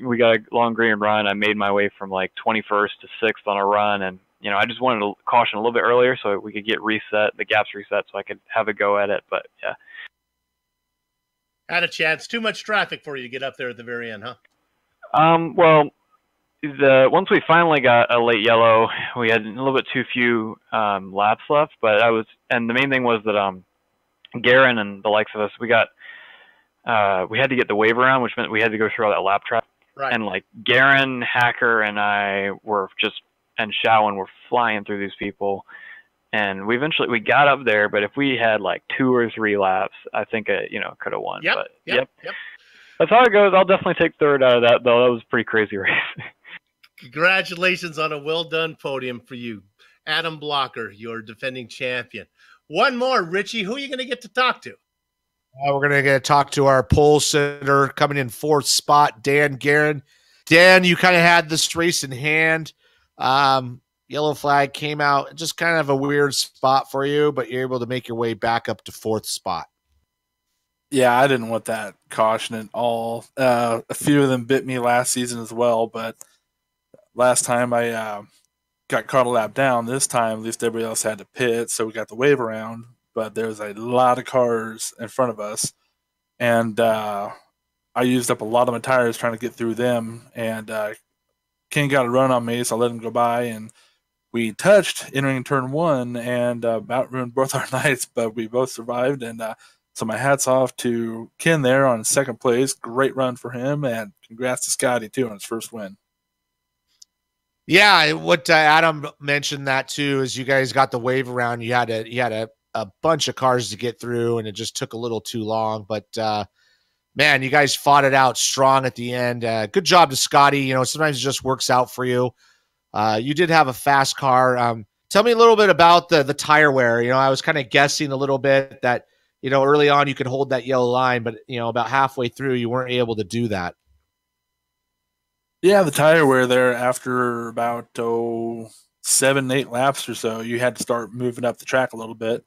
we got a long green run, I made my way from like 21st to 6th on a run, and I just wanted to caution a little bit earlier so we could get the gaps reset, so I could have a go at it. But yeah, had a chance. Too much traffic for you to get up there at the very end, huh? Well, once we finally got a late yellow, we had a little bit too few laps left. But and the main thing was that Garen and the likes of us, we had to get the wave around, which meant we had to go through all that lap traffic. Right. And like Garen, Hacker, and I and Sharon were flying through these people, and we got up there. But if we had like 2 or 3 laps, I think could have won. Yep. That's how it goes. I'll definitely take 3rd out of that, though. That was a pretty crazy race. Congratulations on a well-done podium for you. Adam Blocker, your defending champion. One more, Richie. Who are you going to get to talk to? We're going to talk to our pole sitter coming in 4th spot, Dan Guerin. Dan, you kind of had this race in hand. Yellow flag came out, just kind of a weird spot for you, but you're able to make your way back up to 4th spot. Yeah, I didn't want that caution at all. A few of them bit me last season as well, but last time I got caught a lap down. This time, at least everybody else had to pit, so we got the wave around, but there was a lot of cars in front of us, and I used up a lot of my tires trying to get through them, and King got a run on me, so I let him go by, and we touched entering turn 1 and about ruined both our nights, but we both survived, and so my hat's off to Ken there on 2nd place. Great run for him, and congrats to Scotty, too, on his first win. Yeah, what Adam mentioned that, too, is you guys got the wave around. You had a bunch of cars to get through, and it just took a little too long, but man, you guys fought it out strong at the end. Good job to Scotty. You know, sometimes it just works out for you. You did have a fast car. Tell me a little bit about the tire wear. You know, I was kind of guessing a little bit that, you know, early on you could hold that yellow line, but, you know, about halfway through you weren't able to do that. Yeah, the tire wear there after about 7, 8 laps or so, you had to start moving up the track a little bit.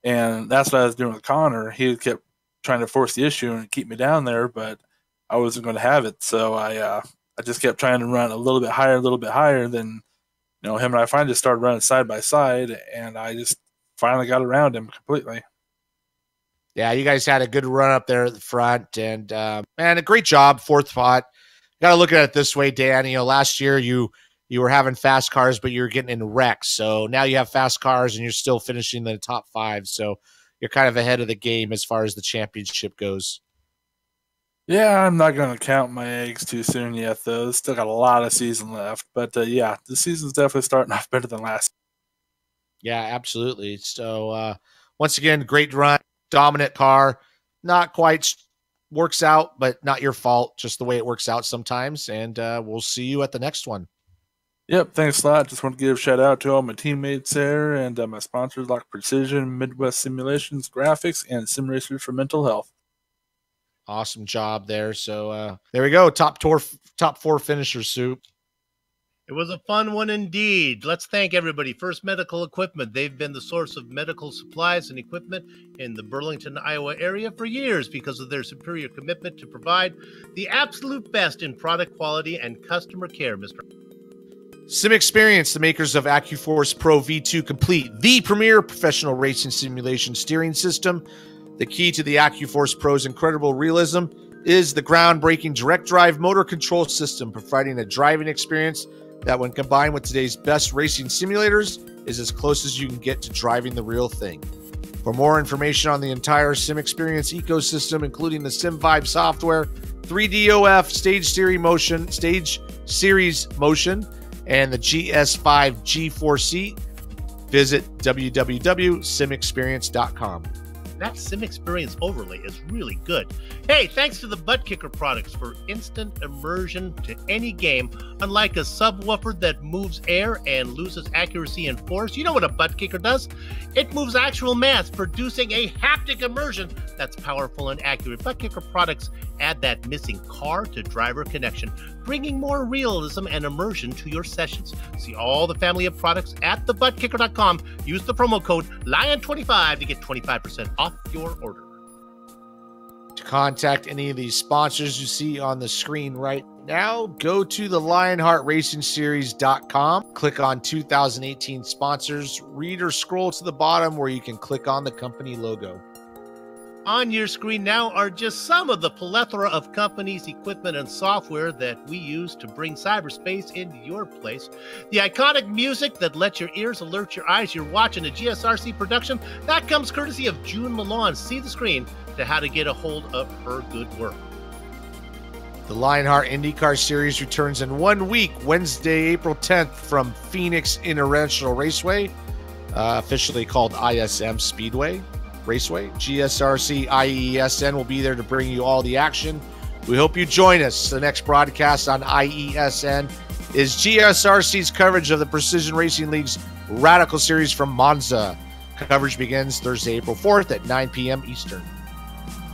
And that's what I was doing with Connor. He kept trying to force the issue and keep me down there, but I wasn't going to have it. So I just kept trying to run a little bit higher. Then, you know, him and I finally just started running side by side, and I just finally got around him completely. Yeah, you guys had a good run up there at the front, and man, a great job, 4th spot. Got to look at it this way, Dan. You know, last year you were having fast cars, but you were getting in wrecks. So now you have fast cars, and you're still finishing in the top 5. So you're kind of ahead of the game as far as the championship goes. Yeah, I'm not going to count my eggs too soon yet, though. Still got a lot of season left. But, yeah, the season's definitely starting off better than last. Yeah, absolutely. So, once again, great run, dominant car. Not quite works out, but not your fault, just the way it works out sometimes. And we'll see you at the next one. Yep, thanks a lot. Just want to give a shout out to all my teammates there and my sponsors like Precision, Midwest Simulations, Graphics, and SimRacers for Mental Health. Awesome job there. So there we go. Top 4 finishers, Soup. It was a fun one indeed. Let's thank everybody. First Medical Equipment. They've been the source of medical supplies and equipment in the Burlington, Iowa area for years because of their superior commitment to provide the absolute best in product quality and customer care, Mr. SimExperience, the makers of AccuForce Pro V2 Complete, the premier professional racing simulation steering system. The key to the AccuForce Pro's incredible realism is the groundbreaking direct drive motor control system, providing a driving experience that, when combined with today's best racing simulators, is as close as you can get to driving the real thing. For more information on the entire SimExperience ecosystem, including the SimVibe software, 3DOF, Stage Series Motion, and the GS5 G4 seat, visit www.simexperience.com. That SimExperience overlay is really good. Hey, thanks to the Butt Kicker products for instant immersion to any game. Unlike a subwoofer that moves air and loses accuracy and force, you know what a butt kicker does? It moves actual mass, producing a haptic immersion that's powerful and accurate. Butt Kicker products add that missing car-to-driver connection, bringing more realism and immersion to your sessions. See all the family of products at thebuttkicker.com. Use the promo code LION25 to get 25% off your order. To contact any of these sponsors you see on the screen right now, go to the LionheartRacingSeries.com, click on 2018 sponsors, read or scroll to the bottom where you can click on the company logo. On your screen now are just some of the plethora of companies, equipment, and software that we use to bring cyberspace into your place. The iconic music that lets your ears alert your eyes you're watching a GSRC production, that comes courtesy of June Malone. See the screen to how to get a hold of her good work. The Lionheart IndyCar Series returns in 1 week, Wednesday, April 10th from Phoenix International Raceway, officially called ISM Speedway Raceway. GSRC IESN will be there to bring you all the action. We hope you join us. The next broadcast on IESN is GSRC's coverage of the Precision Racing League's Radical Series from Monza. Coverage begins Thursday, April 4th at 9 p.m. Eastern.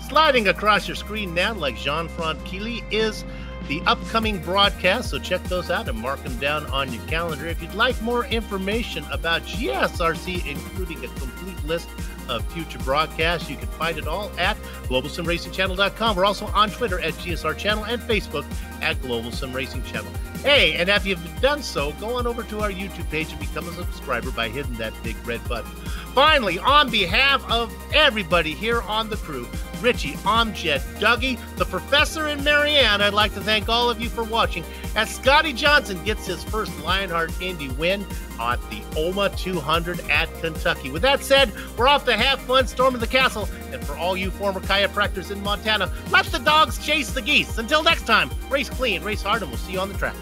Sliding across your screen now, like Jean-Franc Keely, is the upcoming broadcast, so check those out and mark them down on your calendar. If you'd like more information about GSRC, including a complete list of future broadcasts, you can find it all at globalsimracingchannel.com. We're also on Twitter at GSR Channel and Facebook at Global Sim Racing Channel. Hey, and if you've done so, go on over to our YouTube page and become a subscriber by hitting that big red button. Finally, on behalf of everybody here on the crew, Richie, Amjad, Dougie, the Professor, and Marianne, I'd like to thank all of you for watching as Scotty Johnson gets his first Lionheart Indy win at the OMA 200 at Kentucky. With that said, we're off to have fun storming the castle, and for all you former chiropractors in Montana, let the dogs chase the geese. Until next time, race clean, race hard, and we'll see you on the track.